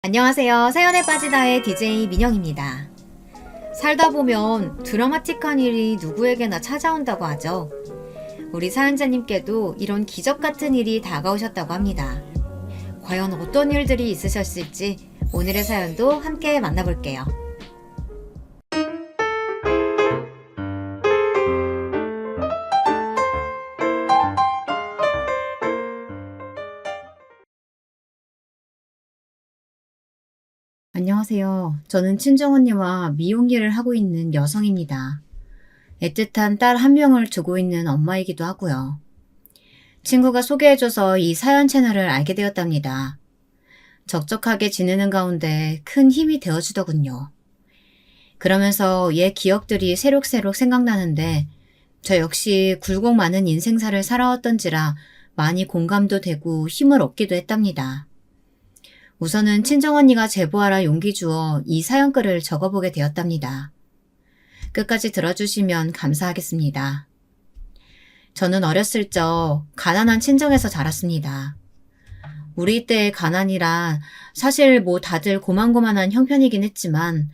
안녕하세요. 사연에 빠지다의 DJ 민영입니다. 살다 보면 드라마틱한 일이 누구에게나 찾아온다고 하죠. 우리 사연자님께도 이런 기적 같은 일이 다가오셨다고 합니다. 과연 어떤 일들이 있으셨을지 오늘의 사연도 함께 만나볼게요. 안녕하세요. 저는 친정언니와 미용일을 하고 있는 여성입니다. 애틋한 딸 한 명을 두고 있는 엄마이기도 하고요. 친구가 소개해줘서 이 사연 채널을 알게 되었답니다. 적적하게 지내는 가운데 큰 힘이 되어주더군요. 그러면서 옛 기억들이 새록새록 생각나는데 저 역시 굴곡 많은 인생사를 살아왔던지라 많이 공감도 되고 힘을 얻기도 했답니다. 우선은 친정언니가 제보하라 용기 주어 이 사연글을 적어보게 되었답니다. 끝까지 들어주시면 감사하겠습니다. 저는 어렸을 적 가난한 친정에서 자랐습니다. 우리 때의 가난이란 사실 다들 고만고만한 형편이긴 했지만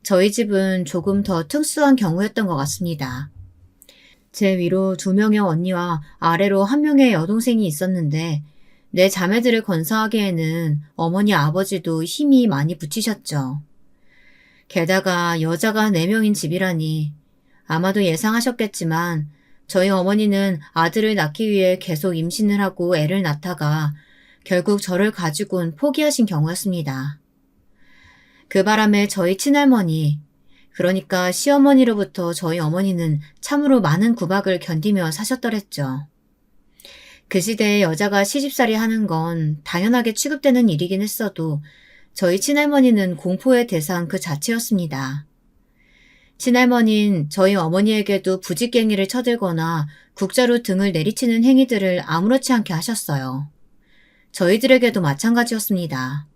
저희 집은 조금 더 특수한 경우였던 것 같습니다. 제 위로 2명의 언니와 아래로 1명의 여동생이 있었는데 내 자매들을 건사하기에는 어머니 아버지도 힘이 많이 붙이셨죠. 게다가 여자가 4명인 집이라니 아마도 예상하셨겠지만 저희 어머니는 아들을 낳기 위해 계속 임신을 하고 애를 낳다가 결국 저를 가지고는 포기하신 경우였습니다. 그 바람에 저희 친할머니, 그러니까 시어머니로부터 저희 어머니는 참으로 많은 구박을 견디며 사셨더랬죠. 그 시대에 여자가 시집살이 하는 건 당연하게 취급되는 일이긴 했어도 저희 친할머니는 공포의 대상 그 자체였습니다. 친할머니는 저희 어머니에게도 부직갱이를 쳐들거나 국자로 등을 내리치는 행위들을 아무렇지 않게 하셨어요. 저희들에게도 마찬가지였습니다.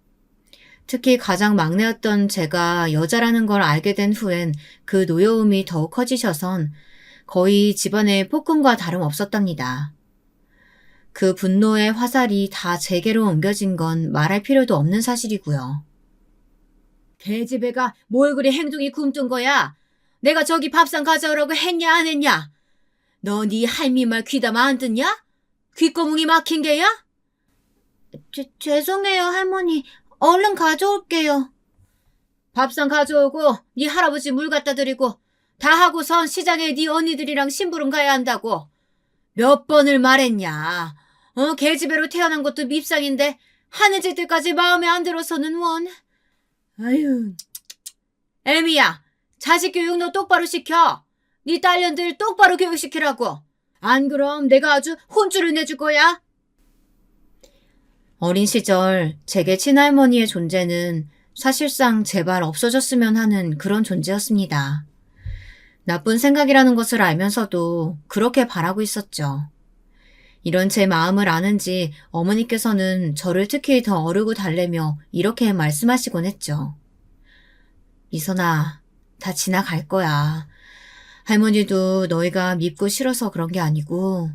특히 가장 막내였던 제가 여자라는 걸 알게 된 후엔 그 노여움이 더욱 커지셔선 거의 집안에 폭군과 다름없었답니다. 그 분노의 화살이 다 제게로 옮겨진 건 말할 필요도 없는 사실이고요. 계집애가 뭘 그리 행동이 굼뜬 거야? 내가 저기 밥상 가져오라고 했냐 안 했냐? 너 네 할미 말 귀담아 안 듣냐? 귓구멍이 막힌 게야? 죄송해요 할머니. 얼른 가져올게요. 밥상 가져오고 네 할아버지 물 갖다 드리고 다 하고선 시장에 네 언니들이랑 심부름 가야 한다고. 몇 번을 말했냐. 계집애로 태어난 것도 밉상인데 하는 짓들까지 마음에 안 들어서는 원. 아유, 애미야, 자식 교육 너 똑바로 시켜. 네 딸년들 똑바로 교육시키라고. 안 그럼 내가 아주 혼쭐을 내줄 거야. 어린 시절 제게 친할머니의 존재는 사실상 제발 없어졌으면 하는 그런 존재였습니다. 나쁜 생각이라는 것을 알면서도 그렇게 바라고 있었죠. 이런 제 마음을 아는지 어머니께서는 저를 특히 더 어르고 달래며 이렇게 말씀하시곤 했죠. 이선아, 다 지나갈 거야. 할머니도 너희가 밉고 싫어서 그런 게 아니고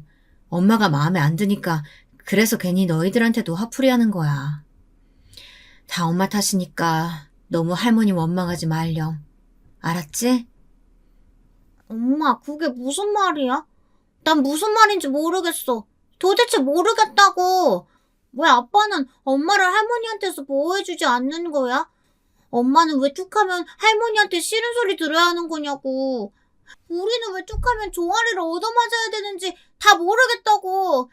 엄마가 마음에 안 드니까 그래서 괜히 너희들한테도 화풀이하는 거야. 다 엄마 탓이니까 너무 할머니 원망하지 말렴. 알았지? 엄마, 그게 무슨 말이야? 난 무슨 말인지 모르겠어. 도대체 모르겠다고. 왜 아빠는 엄마를 할머니한테서 보호해주지 않는 거야? 엄마는 왜 툭하면 할머니한테 싫은 소리 들어야 하는 거냐고. 우리는 왜 툭하면 종아리를 얻어맞아야 되는지 다 모르겠다고.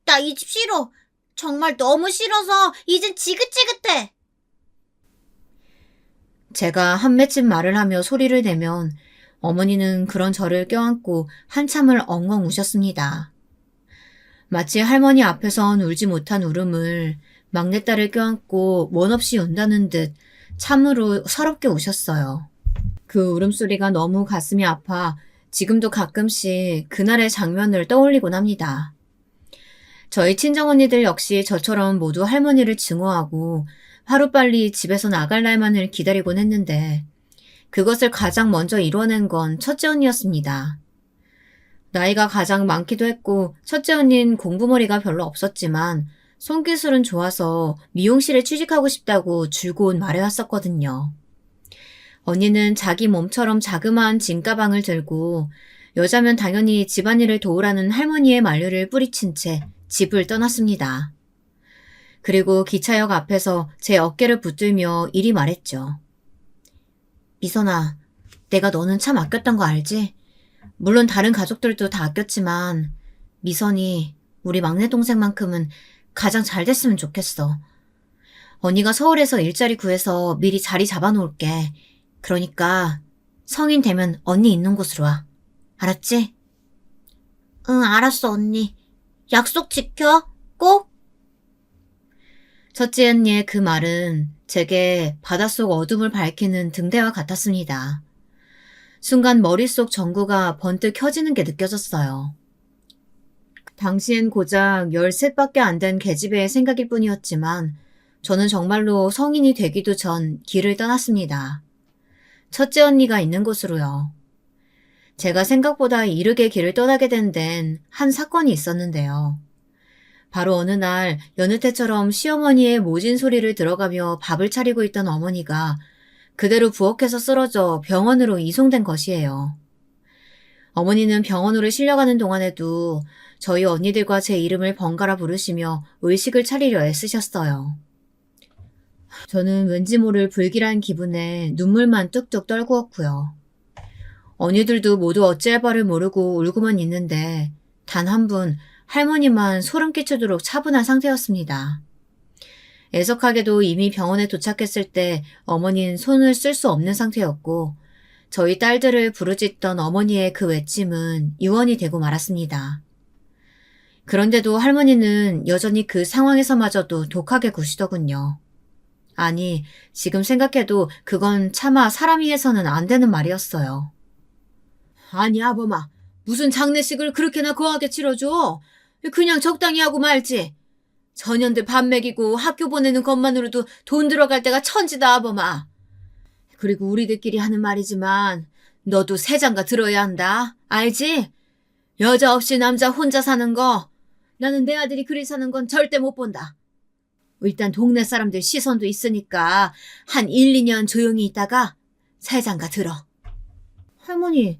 나 이 집 싫어. 정말 너무 싫어서 이젠 지긋지긋해. 제가 한 맺힌 말을 하며 소리를 내면 어머니는 그런 저를 껴안고 한참을 엉엉 우셨습니다. 마치 할머니 앞에선 울지 못한 울음을 막내딸을 껴안고 원 없이 운다는 듯 참으로 서럽게 우셨어요. 그 울음소리가 너무 가슴이 아파 지금도 가끔씩 그날의 장면을 떠올리곤 합니다. 저희 친정언니들 역시 저처럼 모두 할머니를 증오하고 하루빨리 집에서 나갈 날만을 기다리곤 했는데 그것을 가장 먼저 이뤄낸 건 첫째 언니였습니다. 나이가 가장 많기도 했고 첫째 언니는 공부머리가 별로 없었지만 손기술은 좋아서 미용실에 취직하고 싶다고 줄곧 말해왔었거든요. 언니는 자기 몸처럼 자그마한 짐가방을 들고 여자면 당연히 집안일을 도우라는 할머니의 만류를 뿌리친 채 집을 떠났습니다. 그리고 기차역 앞에서 제 어깨를 붙들며 이리 말했죠. 미선아, 내가 너는 참 아꼈던 거 알지? 물론 다른 가족들도 다 아꼈지만 미선이 우리 막내 동생만큼은 가장 잘 됐으면 좋겠어. 언니가 서울에서 일자리 구해서 미리 자리 잡아놓을게. 그러니까 성인 되면 언니 있는 곳으로 와. 알았지? 응, 알았어, 언니. 약속 지켜. 꼭. 첫째 언니의 그 말은 제게 바닷속 어둠을 밝히는 등대와 같았습니다. 순간 머릿속 전구가 번뜩 켜지는 게 느껴졌어요. 당시엔 고작 13밖에 안 된 계집애의 생각일 뿐이었지만 저는 정말로 성인이 되기도 전 길을 떠났습니다. 첫째 언니가 있는 곳으로요. 제가 생각보다 이르게 길을 떠나게 된 데는 한 사건이 있었는데요. 바로 어느 날 여느 때처럼 시어머니의 모진 소리를 들어가며 밥을 차리고 있던 어머니가 그대로 부엌에서 쓰러져 병원으로 이송된 것이에요. 어머니는 병원으로 실려가는 동안에도 저희 언니들과 제 이름을 번갈아 부르시며 의식을 차리려 애쓰셨어요. 저는 왠지 모를 불길한 기분에 눈물만 뚝뚝 떨구었고요. 언니들도 모두 어찌할 바를 모르고 울고만 있는데 단 한 분 할머니만 소름 끼치도록 차분한 상태였습니다. 애석하게도 이미 병원에 도착했을 때 어머니는 손을 쓸 수 없는 상태였고 저희 딸들을 부르짖던 어머니의 그 외침은 유언이 되고 말았습니다. 그런데도 할머니는 여전히 그 상황에서마저도 독하게 구시더군요. 아니, 지금 생각해도 그건 차마 사람이 해서는 안 되는 말이었어요. 아니, 아범아. 무슨 장례식을 그렇게나 거하게 치러줘? 그냥 적당히 하고 말지. 전년들 밥 먹이고 학교 보내는 것만으로도 돈 들어갈 때가 천지다, 아범아. 그리고 우리들끼리 하는 말이지만 너도 새장가 들어야 한다. 알지? 여자 없이 남자 혼자 사는 거. 나는 내 아들이 그리 사는 건 절대 못 본다. 일단 동네 사람들 시선도 있으니까 한 1, 2년 조용히 있다가 새장가 들어. 할머니,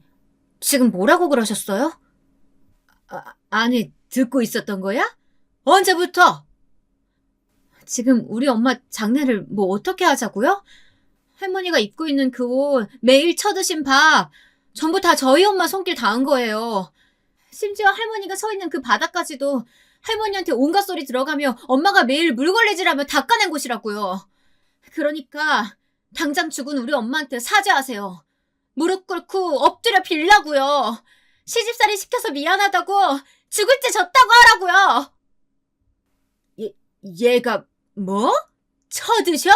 지금 뭐라고 그러셨어요? 아니, 듣고 있었던 거야? 언제부터? 지금 우리 엄마 장례를 뭐 어떻게 하자고요? 할머니가 입고 있는 그 옷, 매일 쳐드신 밥, 전부 다 저희 엄마 손길 닿은 거예요. 심지어 할머니가 서 있는 그 바닥까지도 할머니한테 온갖 소리 들어가며 엄마가 매일 물걸레질하며 닦아낸 곳이라고요. 그러니까 당장 죽은 우리 엄마한테 사죄하세요. 무릎 꿇고 엎드려 빌라고요. 시집살이 시켜서 미안하다고 죽을 때 졌다고 하라고요. 얘가 뭐? 쳐드셔?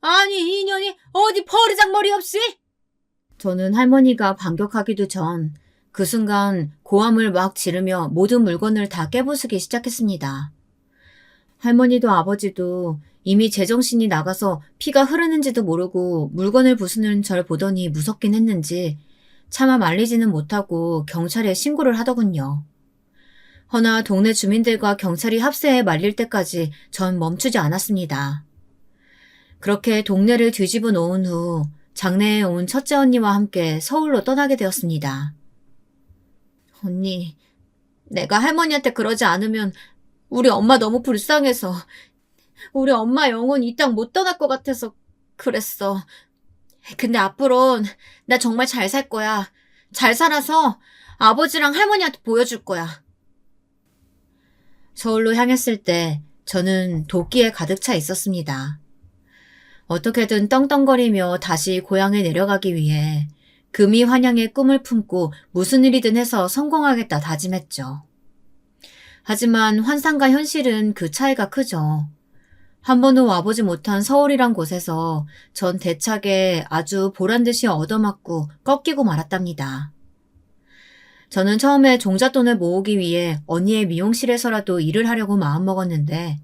아니 이년이 어디 버르장머리 없이? 저는 할머니가 반격하기도 전 그 순간 고함을 막 지르며 모든 물건을 다 깨부수기 시작했습니다. 할머니도 아버지도 이미 제정신이 나가서 피가 흐르는지도 모르고 물건을 부수는 절 보더니 무섭긴 했는지 차마 말리지는 못하고 경찰에 신고를 하더군요. 허나 동네 주민들과 경찰이 합세해 말릴 때까지 전 멈추지 않았습니다. 그렇게 동네를 뒤집어 놓은 후 장례에 온 첫째 언니와 함께 서울로 떠나게 되었습니다. 언니, 내가 할머니한테 그러지 않으면 우리 엄마 너무 불쌍해서 우리 엄마 영혼 이 땅 못 떠날 것 같아서 그랬어. 근데 앞으론 나 정말 잘 살 거야. 잘 살아서 아버지랑 할머니한테 보여줄 거야. 서울로 향했을 때 저는 도끼에 가득 차 있었습니다. 어떻게든 떵떵거리며 다시 고향에 내려가기 위해 금이 환영의 꿈을 품고 무슨 일이든 해서 성공하겠다 다짐했죠. 하지만 환상과 현실은 그 차이가 크죠. 한 번도 와보지 못한 서울이란 곳에서 전 대차게 아주 보란듯이 얻어맞고 꺾이고 말았답니다. 저는 처음에 종잣돈을 모으기 위해 언니의 미용실에서라도 일을 하려고 마음먹었는데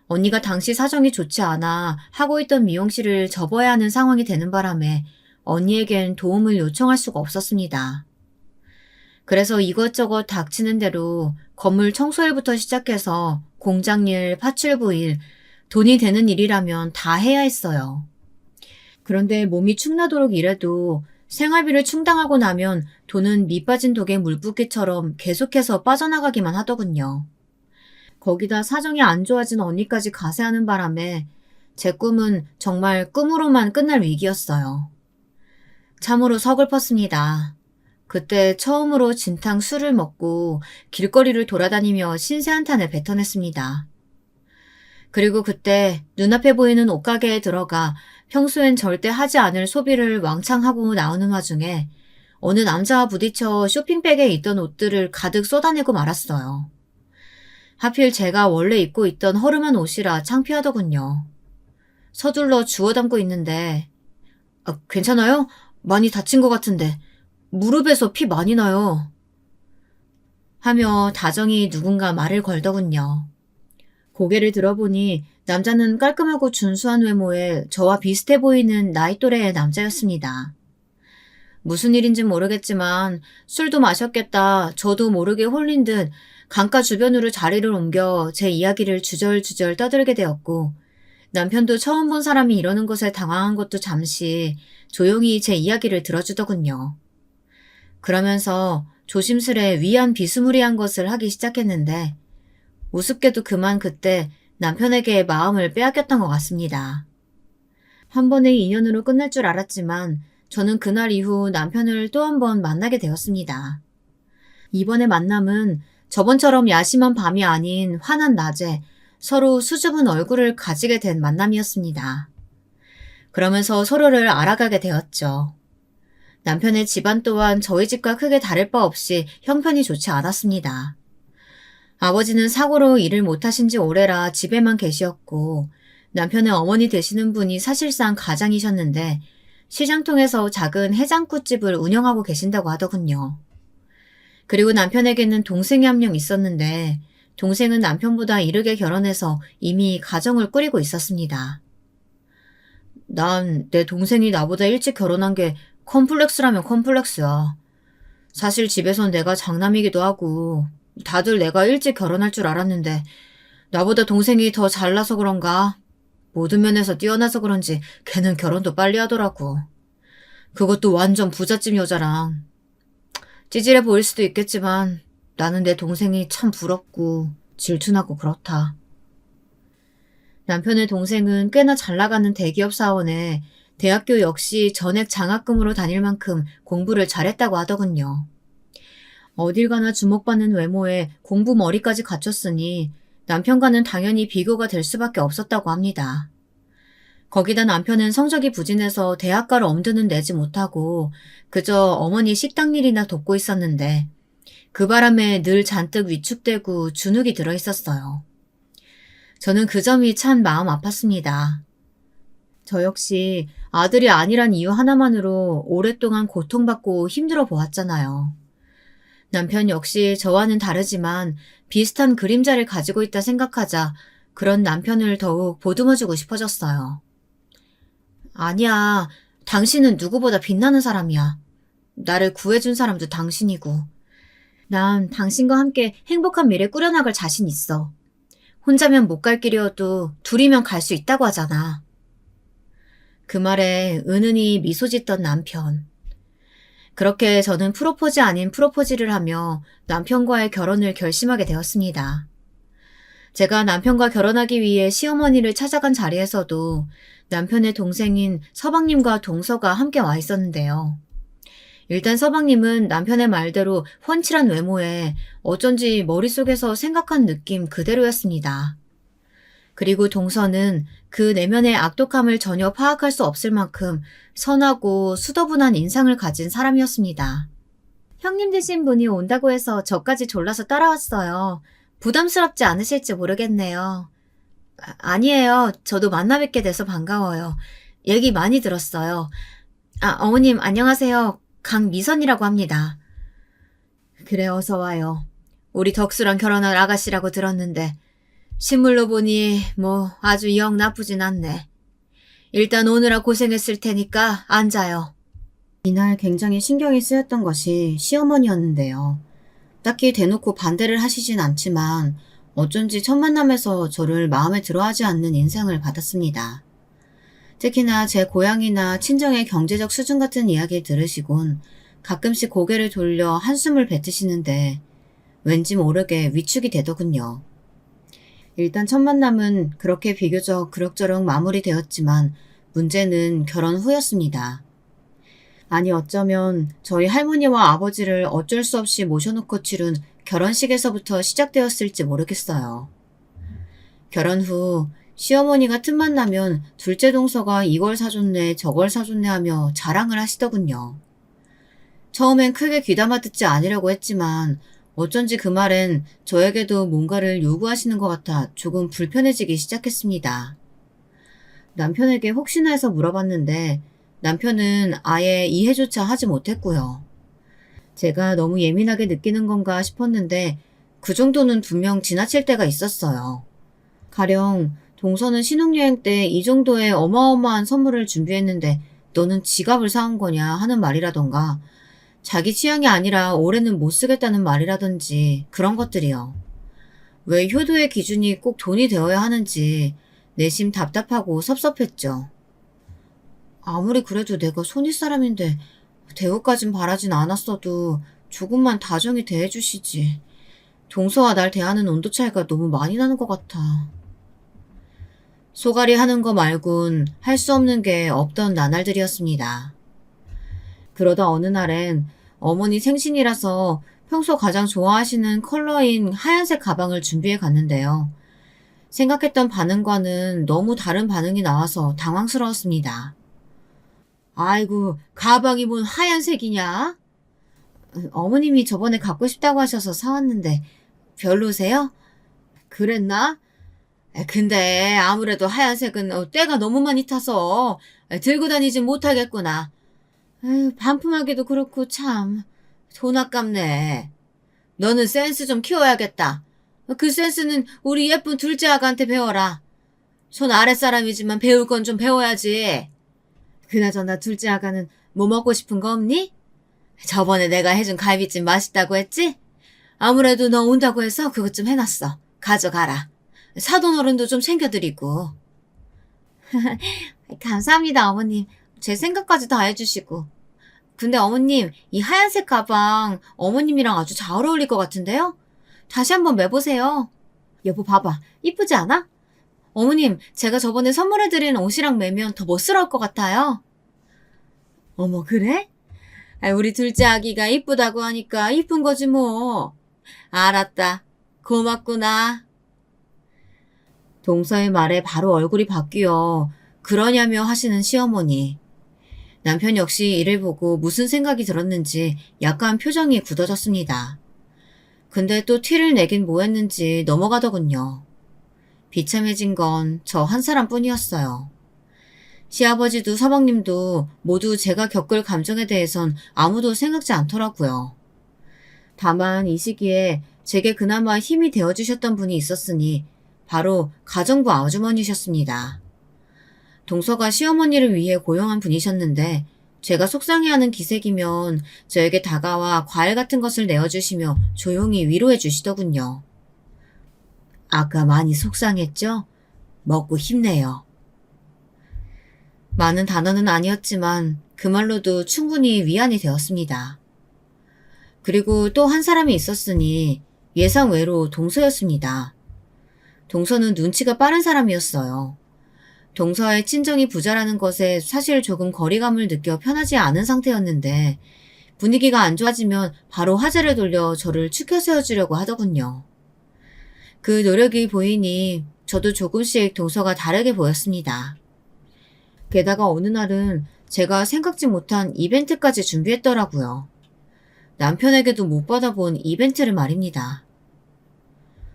언니가 당시 사정이 좋지 않아 하고 있던 미용실을 접어야 하는 상황이 되는 바람에 언니에겐 도움을 요청할 수가 없었습니다. 그래서 이것저것 닥치는 대로 건물 청소일부터 시작해서 공장일, 파출부 일, 돈이 되는 일이라면 다 해야 했어요. 그런데 몸이 축나도록 일해도 생활비를 충당하고 나면 돈은 밑 빠진 독에 물 붓기처럼 계속해서 빠져나가기만 하더군요. 거기다 사정이 안 좋아진 언니까지 가세하는 바람에 제 꿈은 정말 꿈으로만 끝날 위기였어요. 참으로 서글펐습니다. 그때 처음으로 진탕 술을 먹고 길거리를 돌아다니며 신세한탄을 뱉어냈습니다. 그리고 그때 눈앞에 보이는 옷가게에 들어가 평소엔 절대 하지 않을 소비를 왕창 하고 나오는 와중에 어느 남자와 부딪혀 쇼핑백에 있던 옷들을 가득 쏟아내고 말았어요. 하필 제가 원래 입고 있던 허름한 옷이라 창피하더군요. 서둘러 주워 담고 있는데 괜찮아요? 많이 다친 것 같은데 무릎에서 피 많이 나요. 하며 다정히 누군가 말을 걸더군요. 고개를 들어보니 남자는 깔끔하고 준수한 외모에 저와 비슷해 보이는 나이 또래의 남자였습니다. 무슨 일인진 모르겠지만 술도 마셨겠다 저도 모르게 홀린 듯 강가 주변으로 자리를 옮겨 제 이야기를 주절주절 떠들게 되었고 남편도 처음 본 사람이 이러는 것에 당황한 것도 잠시 조용히 제 이야기를 들어주더군요. 그러면서 조심스레 위안 비스무리한 것을 하기 시작했는데 우습게도 그만 그때 남편에게 마음을 빼앗겼던 것 같습니다. 한 번의 인연으로 끝날 줄 알았지만 저는 그날 이후 남편을 또 한 번 만나게 되었습니다. 이번의 만남은 저번처럼 야심한 밤이 아닌 환한 낮에 서로 수줍은 얼굴을 가지게 된 만남이었습니다. 그러면서 서로를 알아가게 되었죠. 남편의 집안 또한 저희 집과 크게 다를 바 없이 형편이 좋지 않았습니다. 아버지는 사고로 일을 못하신 지 오래라 집에만 계시었고 남편의 어머니 되시는 분이 사실상 가장이셨는데 시장통에서 작은 해장국집을 운영하고 계신다고 하더군요. 그리고 남편에게는 동생이 한 명 있었는데 동생은 남편보다 이르게 결혼해서 이미 가정을 꾸리고 있었습니다. 난 내 동생이 나보다 일찍 결혼한 게 컴플렉스라면 컴플렉스야. 사실 집에선 내가 장남이기도 하고 다들 내가 일찍 결혼할 줄 알았는데 나보다 동생이 더 잘나서 그런가? 모든 면에서 뛰어나서 그런지 걔는 결혼도 빨리 하더라고. 그것도 완전 부잣집 여자랑. 찌질해 보일 수도 있겠지만 나는 내 동생이 참 부럽고 질투나고 그렇다. 남편의 동생은 꽤나 잘나가는 대기업 사원에 대학교 역시 전액 장학금으로 다닐 만큼 공부를 잘했다고 하더군요. 어딜 가나 주목받는 외모에 공부 머리까지 갖췄으니 남편과는 당연히 비교가 될 수밖에 없었다고 합니다. 거기다 남편은 성적이 부진해서 대학가를 엄두는 내지 못하고 그저 어머니 식당 일이나 돕고 있었는데 그 바람에 늘 잔뜩 위축되고 주눅이 들어 있었어요. 저는 그 점이 참 마음 아팠습니다. 저 역시 아들이 아니란 이유 하나만으로 오랫동안 고통받고 힘들어 보았잖아요. 남편 역시 저와는 다르지만 비슷한 그림자를 가지고 있다 생각하자 그런 남편을 더욱 보듬어주고 싶어졌어요. 아니야, 당신은 누구보다 빛나는 사람이야. 나를 구해준 사람도 당신이고. 난 당신과 함께 행복한 미래 꾸려나갈 자신 있어. 혼자면 못 갈 길이어도 둘이면 갈 수 있다고 하잖아. 그 말에 은은히 미소 짓던 남편. 그렇게 저는 프로포즈 아닌 프로포즈를 하며 남편과의 결혼을 결심하게 되었습니다. 제가 남편과 결혼하기 위해 시어머니를 찾아간 자리에서도 남편의 동생인 서방님과 동서가 함께 와 있었는데요. 일단 서방님은 남편의 말대로 훤칠한 외모에 어쩐지 머릿속에서 생각한 느낌 그대로였습니다. 그리고 동서는 그 내면의 악독함을 전혀 파악할 수 없을 만큼 선하고 수더분한 인상을 가진 사람이었습니다. 형님 되신 분이 온다고 해서 저까지 졸라서 따라왔어요. 부담스럽지 않으실지 모르겠네요. 아니에요. 저도 만나 뵙게 돼서 반가워요. 얘기 많이 들었어요. 어머님 안녕하세요. 강미선이라고 합니다. 그래 어서 와요. 우리 덕수랑 결혼할 아가씨라고 들었는데 실물로 보니 뭐 아주 영 나쁘진 않네. 일단 오느라 고생했을 테니까 앉아요. 이날 굉장히 신경이 쓰였던 것이 시어머니였는데요. 딱히 대놓고 반대를 하시진 않지만 어쩐지 첫 만남에서 저를 마음에 들어하지 않는 인상을 받았습니다. 특히나 제 고향이나 친정의 경제적 수준 같은 이야기를 들으시곤 가끔씩 고개를 돌려 한숨을 뱉으시는데 왠지 모르게 위축이 되더군요. 일단 첫 만남은 그렇게 비교적 그럭저럭 마무리되었지만 문제는 결혼 후였습니다. 아니 어쩌면 저희 할머니와 아버지를 어쩔 수 없이 모셔놓고 치룬 결혼식에서부터 시작되었을지 모르겠어요. 결혼 후 시어머니가 틈만 나면 둘째 동서가 이걸 사줬네 저걸 사줬네 하며 자랑을 하시더군요. 처음엔 크게 귀담아 듣지 않으려고 했지만 어쩐지 그 말엔 저에게도 뭔가를 요구하시는 것 같아 조금 불편해지기 시작했습니다. 남편에게 혹시나 해서 물어봤는데 남편은 아예 이해조차 하지 못했고요. 제가 너무 예민하게 느끼는 건가 싶었는데 그 정도는 분명 지나칠 때가 있었어요. 가령 동서는 신혼여행 때 이 정도의 어마어마한 선물을 준비했는데 너는 지갑을 사온 거냐 하는 말이라던가 자기 취향이 아니라 올해는 못 쓰겠다는 말이라든지 그런 것들이요. 왜 효도의 기준이 꼭 돈이 되어야 하는지 내심 답답하고 섭섭했죠. 아무리 그래도 내가 손윗사람인데 대우까진 바라진 않았어도 조금만 다정히 대해주시지. 동서와 날 대하는 온도 차이가 너무 많이 나는 것 같아. 소갈이 하는 거 말곤 할 수 없는 게 없던 나날들이었습니다. 그러다 어느 날엔 어머니 생신이라서 평소 가장 좋아하시는 컬러인 하얀색 가방을 준비해 갔는데요. 생각했던 반응과는 너무 다른 반응이 나와서 당황스러웠습니다. 아이고, 가방이 뭔 하얀색이냐? 어머님이 저번에 갖고 싶다고 하셔서 사왔는데 별로세요? 그랬나? 근데 아무래도 하얀색은 때가 너무 많이 타서 들고 다니진 못하겠구나. 반품하기도 그렇고 참 돈 아깝네. 너는 센스 좀 키워야겠다. 그 센스는 우리 예쁜 둘째 아가한테 배워라. 손 아랫사람이지만 배울 건 좀 배워야지. 그나저나 둘째 아가는 뭐 먹고 싶은 거 없니? 저번에 내가 해준 갈비찜 맛있다고 했지? 아무래도 너 온다고 해서 그것 좀 해놨어. 가져가라. 사돈 어른도 좀 챙겨드리고. 감사합니다, 어머님. 제 생각까지 다 해주시고. 근데 어머님, 이 하얀색 가방 어머님이랑 아주 잘 어울릴 것 같은데요? 다시 한번 매보세요. 여보 봐봐. 이쁘지 않아? 어머님, 제가 저번에 선물해드린 옷이랑 매면 더 멋스러울 것 같아요. 어머, 그래? 우리 둘째 아기가 이쁘다고 하니까 이쁜 거지 뭐. 알았다. 고맙구나. 동서의 말에 바로 얼굴이 바뀌어 그러냐며 하시는 시어머니. 남편 역시 이를 보고 무슨 생각이 들었는지 약간 표정이 굳어졌습니다. 근데 또 티를 내긴 뭐했는지 넘어가더군요. 비참해진 건 저 한 사람뿐이었어요. 시아버지도 서방님도 모두 제가 겪을 감정에 대해선 아무도 생각지 않더라고요. 다만 이 시기에 제게 그나마 힘이 되어주셨던 분이 있었으니 바로 가정부 아주머니셨습니다. 동서가 시어머니를 위해 고용한 분이셨는데 제가 속상해하는 기색이면 저에게 다가와 과일 같은 것을 내어주시며 조용히 위로해 주시더군요. 아까 많이 속상했죠? 먹고 힘내요. 많은 단어는 아니었지만 그 말로도 충분히 위안이 되었습니다. 그리고 또 한 사람이 있었으니 예상외로 동서였습니다. 동서는 눈치가 빠른 사람이었어요. 동서의 친정이 부자라는 것에 사실 조금 거리감을 느껴 편하지 않은 상태였는데 분위기가 안 좋아지면 바로 화제를 돌려 저를 추켜 세워주려고 하더군요. 그 노력이 보이니 저도 조금씩 동서가 다르게 보였습니다. 게다가 어느 날은 제가 생각지 못한 이벤트까지 준비했더라고요. 남편에게도 못 받아본 이벤트를 말입니다.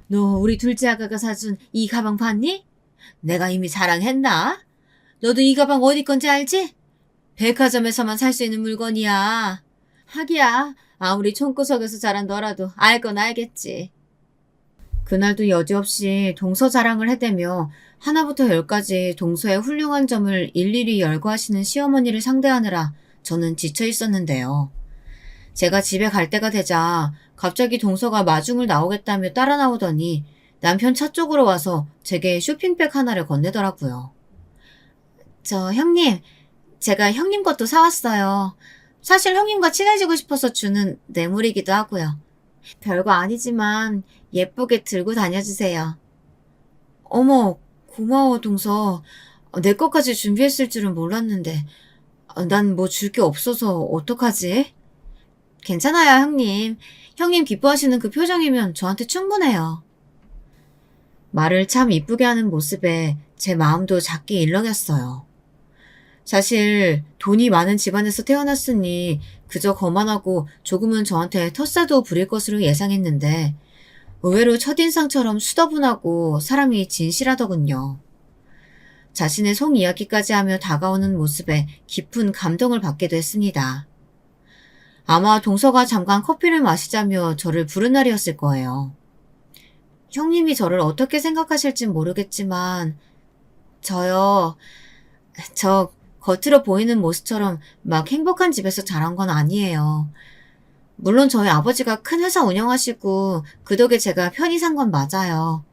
너 우리 둘째 아가가 사준 이 가방 봤니? 내가 이미 자랑했나? 너도 이 가방 어디 건지 알지? 백화점에서만 살 수 있는 물건이야. 하기야 아무리 총구석에서 자란 너라도 알 건 알겠지. 그날도 여지없이 동서 자랑을 해대며 하나부터 열까지 동서의 훌륭한 점을 일일이 열거하시는 시어머니를 상대하느라 저는 지쳐 있었는데요. 제가 집에 갈 때가 되자 갑자기 동서가 마중을 나오겠다며 따라 나오더니 남편 차 쪽으로 와서 제게 쇼핑백 하나를 건네더라고요. 저 형님, 제가 형님 것도 사왔어요. 사실 형님과 친해지고 싶어서 주는 뇌물이기도 하고요. 별거 아니지만 예쁘게 들고 다녀주세요. 어머, 고마워, 동서. 내 것까지 준비했을 줄은 몰랐는데. 난 뭐 줄 게 없어서 어떡하지? 괜찮아요, 형님. 형님 기뻐하시는 그 표정이면 저한테 충분해요. 말을 참 이쁘게 하는 모습에 제 마음도 작게 일렁였어요. 사실 돈이 많은 집안에서 태어났으니 그저 거만하고 조금은 저한테 텃세도 부릴 것으로 예상했는데 의외로 첫인상처럼 수더분하고 사람이 진실하더군요. 자신의 속 이야기까지 하며 다가오는 모습에 깊은 감동을 받기도 했습니다. 아마 동서가 잠깐 커피를 마시자며 저를 부른 날이었을 거예요. 형님이 저를 어떻게 생각하실진 모르겠지만 저 겉으로 보이는 모습처럼 막 행복한 집에서 자란 건 아니에요. 물론 저희 아버지가 큰 회사 운영하시고 그 덕에 제가 편히 산 건 맞아요.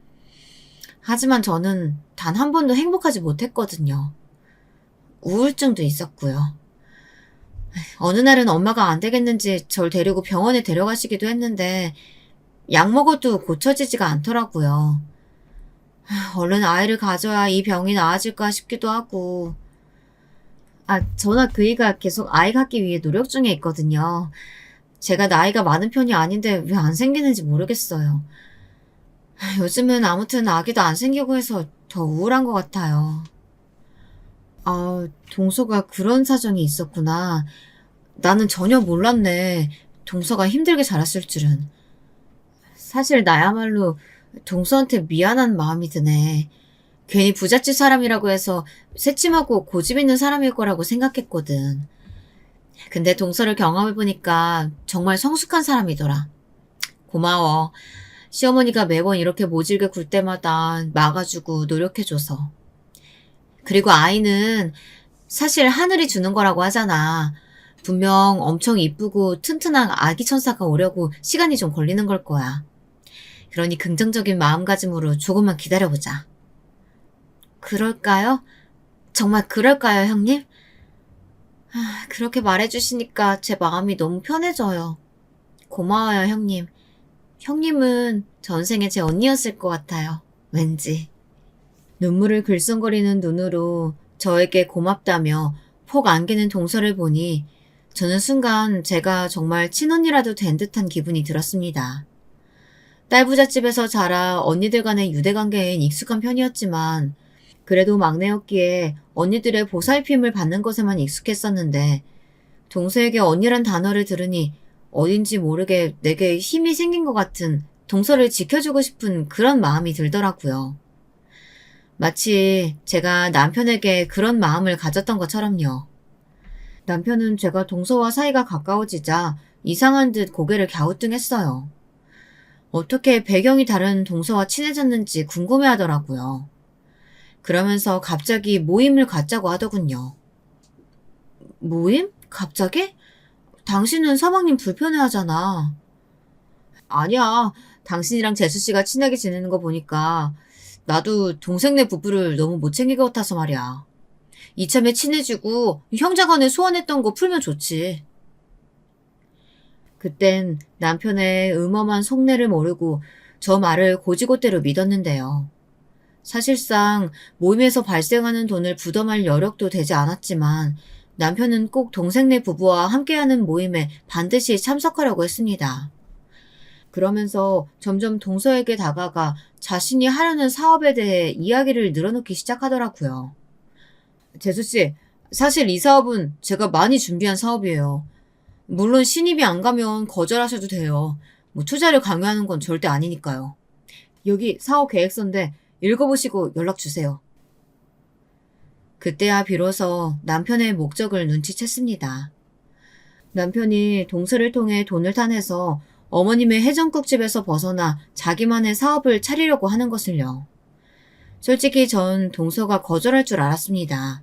하지만 저는 단 한 번도 행복하지 못했거든요. 우울증도 있었고요. 어느 날은 엄마가 안 되겠는지 절 데리고 병원에 데려가시기도 했는데 약 먹어도 고쳐지지가 않더라고요. 얼른 아이를 가져야 이 병이 나아질까 싶기도 하고. 저나 그이가 계속 아이 갖기 위해 노력 중에 있거든요. 제가 나이가 많은 편이 아닌데 왜 안 생기는지 모르겠어요. 요즘은 아무튼 아기도 안 생기고 해서 더 우울한 것 같아요. 동서가 그런 사정이 있었구나. 나는 전혀 몰랐네. 동서가 힘들게 자랐을 줄은. 사실 나야말로 동서한테 미안한 마음이 드네. 괜히 부잣집 사람이라고 해서 새침하고 고집 있는 사람일 거라고 생각했거든. 근데 동서를 경험해보니까 정말 성숙한 사람이더라. 고마워. 시어머니가 매번 이렇게 모질게 굴 때마다 막아주고 노력해줘서. 그리고 아이는 사실 하늘이 주는 거라고 하잖아. 분명 엄청 이쁘고 튼튼한 아기 천사가 오려고 시간이 좀 걸리는 걸 거야. 그러니 긍정적인 마음가짐으로 조금만 기다려보자. 그럴까요? 정말 그럴까요, 형님? 그렇게 말해주시니까 제 마음이 너무 편해져요. 고마워요, 형님. 형님은 전생에 제 언니였을 것 같아요. 왠지. 눈물을 글썽거리는 눈으로 저에게 고맙다며 폭 안기는 동서를 보니 저는 순간 제가 정말 친언니라도 된 듯한 기분이 들었습니다. 딸부잣집에서 자라 언니들 간의 유대관계엔 익숙한 편이었지만 그래도 막내였기에 언니들의 보살핌을 받는 것에만 익숙했었는데 동서에게 언니란 단어를 들으니 어딘지 모르게 내게 힘이 생긴 것 같은 동서를 지켜주고 싶은 그런 마음이 들더라고요. 마치 제가 남편에게 그런 마음을 가졌던 것처럼요. 남편은 제가 동서와 사이가 가까워지자 이상한 듯 고개를 갸우뚱했어요. 어떻게 배경이 다른 동서와 친해졌는지 궁금해하더라고요. 그러면서 갑자기 모임을 갖자고 하더군요. 모임? 갑자기? 당신은 서방님 불편해하잖아. 아니야. 당신이랑 재수씨가 친하게 지내는 거 보니까 나도 동생네 부부를 너무 못 챙길 것 같아서 말이야. 이참에 친해지고 형제간에 소원했던 거 풀면 좋지. 그땐 남편의 음험한 속내를 모르고 저 말을 고지고대로 믿었는데요. 사실상 모임에서 발생하는 돈을 부담할 여력도 되지 않았지만 남편은 꼭 동생네 부부와 함께하는 모임에 반드시 참석하려고 했습니다. 그러면서 점점 동서에게 다가가 자신이 하려는 사업에 대해 이야기를 늘어놓기 시작하더라고요. 재수씨, 사실 이 사업은 제가 많이 준비한 사업이에요. 물론 신입이 안 가면 거절하셔도 돼요. 투자를 강요하는 건 절대 아니니까요. 여기 사업 계획서인데 읽어보시고 연락주세요. 그때야 비로소 남편의 목적을 눈치챘습니다. 남편이 동서를 통해 돈을 타내서 어머님의 해장국집에서 벗어나 자기만의 사업을 차리려고 하는 것을요. 솔직히 전 동서가 거절할 줄 알았습니다.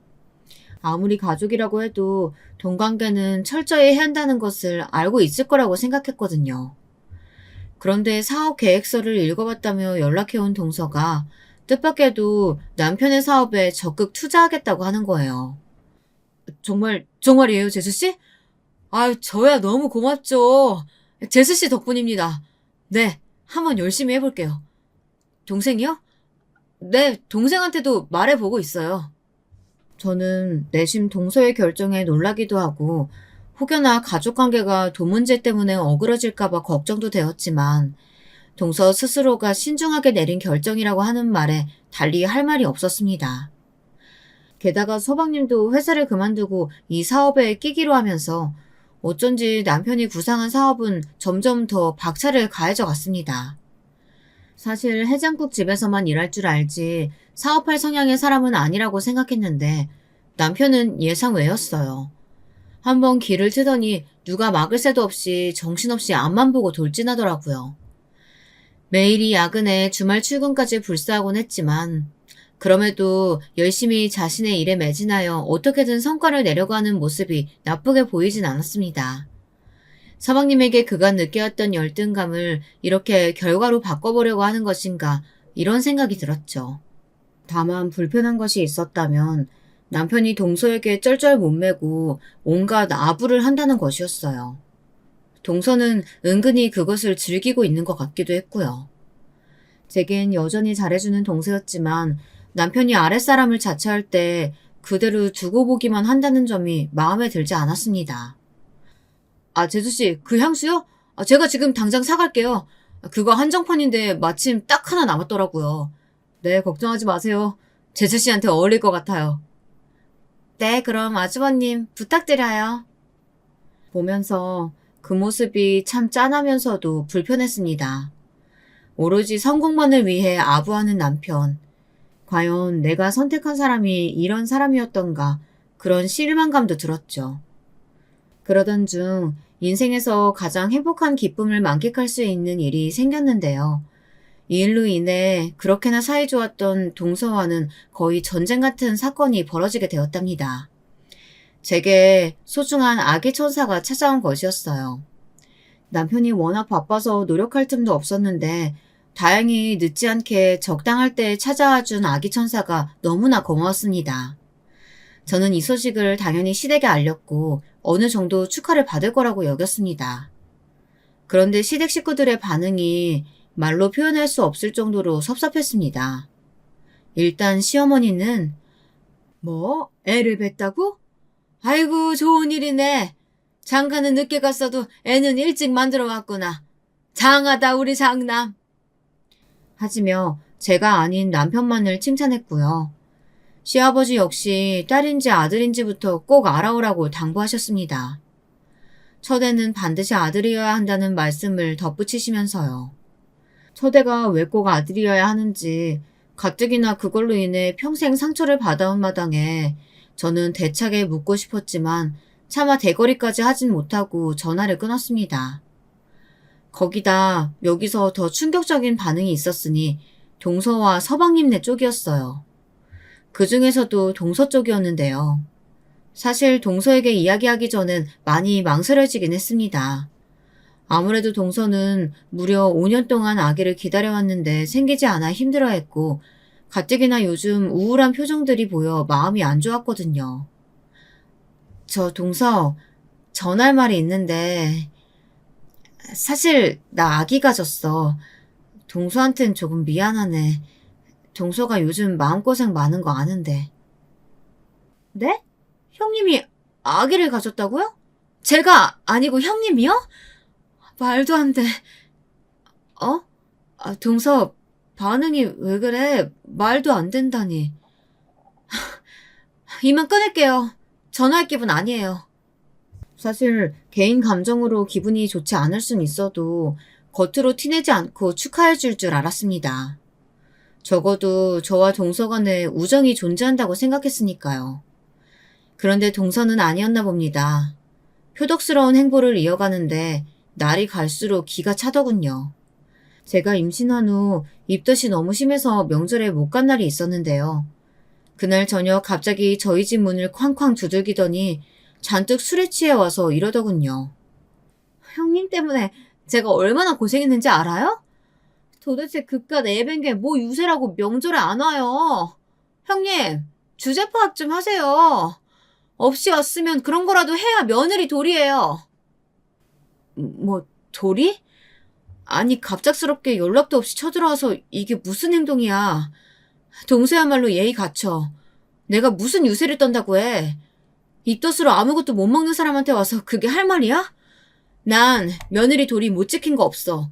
아무리 가족이라고 해도 돈 관계는 철저히 해야 한다는 것을 알고 있을 거라고 생각했거든요. 그런데 사업 계획서를 읽어봤다며 연락해온 동서가 뜻밖에도 남편의 사업에 적극 투자하겠다고 하는 거예요. 정말이에요, 제수씨? 아유, 저야 너무 고맙죠. 제수씨 덕분입니다. 네, 한번 열심히 해볼게요. 동생이요? 네, 동생한테도 말해보고 있어요. 저는 내심 동서의 결정에 놀라기도 하고 혹여나 가족관계가 돈 문제 때문에 어그러질까봐 걱정도 되었지만 동서 스스로가 신중하게 내린 결정이라고 하는 말에 달리 할 말이 없었습니다. 게다가 서방님도 회사를 그만두고 이 사업에 끼기로 하면서 어쩐지 남편이 구상한 사업은 점점 더 박차를 가해져 갔습니다. 사실 해장국 집에서만 일할 줄 알지 사업할 성향의 사람은 아니라고 생각했는데 남편은 예상 외였어요. 한번 길을 트더니 누가 막을 새도 없이 정신없이 앞만 보고 돌진하더라고요. 매일이 야근에 주말 출근까지 불사하곤 했지만 그럼에도 열심히 자신의 일에 매진하여 어떻게든 성과를 내려고 하는 모습이 나쁘게 보이진 않았습니다. 서방님에게 그간 느껴왔던 열등감을 이렇게 결과로 바꿔보려고 하는 것인가 이런 생각이 들었죠. 다만 불편한 것이 있었다면 남편이 동서에게 쩔쩔 못 매고 온갖 아부를 한다는 것이었어요. 동서는 은근히 그것을 즐기고 있는 것 같기도 했고요. 제겐 여전히 잘해주는 동서였지만 남편이 아랫사람을 자처할 때 그대로 두고 보기만 한다는 점이 마음에 들지 않았습니다. 아, 제수씨, 그 향수요? 제가 지금 당장 사갈게요. 그거 한정판인데 마침 딱 하나 남았더라고요. 네, 걱정하지 마세요. 제수씨한테 어울릴 것 같아요. 네, 그럼 아주버님 부탁드려요. 보면서 그 모습이 참 짠하면서도 불편했습니다. 오로지 성공만을 위해 아부하는 남편. 과연 내가 선택한 사람이 이런 사람이었던가 그런 실망감도 들었죠. 그러던 중 인생에서 가장 행복한 기쁨을 만끽할 수 있는 일이 생겼는데요. 이 일로 인해 그렇게나 사이좋았던 동서와는 거의 전쟁 같은 사건이 벌어지게 되었답니다. 제게 소중한 아기 천사가 찾아온 것이었어요. 남편이 워낙 바빠서 노력할 틈도 없었는데 다행히 늦지 않게 적당할 때 찾아와준 아기 천사가 너무나 고마웠습니다. 저는 이 소식을 당연히 시댁에 알렸고 어느 정도 축하를 받을 거라고 여겼습니다. 그런데 시댁 식구들의 반응이 말로 표현할 수 없을 정도로 섭섭했습니다. 일단 시어머니는 뭐? 애를 뱄다고? 아이고 좋은 일이네. 장가는 늦게 갔어도 애는 일찍 만들어 왔구나. 장하다 우리 장남. 하지며 제가 아닌 남편만을 칭찬했고요. 시아버지 역시 딸인지 아들인지부터 꼭 알아오라고 당부하셨습니다. 첫애는 반드시 아들이어야 한다는 말씀을 덧붙이시면서요. 첫애가 왜 꼭 아들이어야 하는지 가뜩이나 그걸로 인해 평생 상처를 받아온 마당에 저는 대차게 묻고 싶었지만 차마 대거리까지 하진 못하고 전화를 끊었습니다. 거기다 여기서 더 충격적인 반응이 있었으니 동서와 서방님네 쪽이었어요. 그 중에서도 동서 쪽이었는데요. 사실 동서에게 이야기하기 전엔 많이 망설여지긴 했습니다. 아무래도 동서는 무려 5년 동안 아기를 기다려왔는데 생기지 않아 힘들어했고 가뜩이나 요즘 우울한 표정들이 보여 마음이 안 좋았거든요. 저 동서 전할 말이 있는데 사실 나 아기 가졌어. 동서한텐 조금 미안하네. 동서가 요즘 마음고생 많은 거 아는데. 네? 형님이 아기를 가졌다고요? 제가 아니고 형님이요? 말도 안 돼. 어? 동서 반응이 왜 그래? 말도 안 된다니. 이만 끊을게요. 전화할 기분 아니에요. 사실 개인 감정으로 기분이 좋지 않을 순 있어도 겉으로 티내지 않고 축하해 줄 줄 알았습니다. 적어도 저와 동서 간에 우정이 존재한다고 생각했으니까요. 그런데 동서는 아니었나 봅니다. 표독스러운 행보를 이어가는데 날이 갈수록 기가 차더군요. 제가 임신한 후 입덧이 너무 심해서 명절에 못 간 날이 있었는데요. 그날 저녁 갑자기 저희 집 문을 쾅쾅 두들기더니 잔뜩 술에 취해 와서 이러더군요. 형님 때문에 제가 얼마나 고생했는지 알아요? 도대체 그깟 내뱅개 뭐 유세라고 명절에 안 와요. 형님, 주제 파악 좀 하세요. 없이 왔으면 그런 거라도 해야 며느리 도리예요. 뭐, 도리? 아니, 갑작스럽게 연락도 없이 쳐들어와서 이게 무슨 행동이야. 동서야말로 예의 갖춰. 내가 무슨 유세를 떤다고 해. 이 뜻으로 아무것도 못 먹는 사람한테 와서 그게 할 말이야? 난 며느리 도리 못 지킨 거 없어.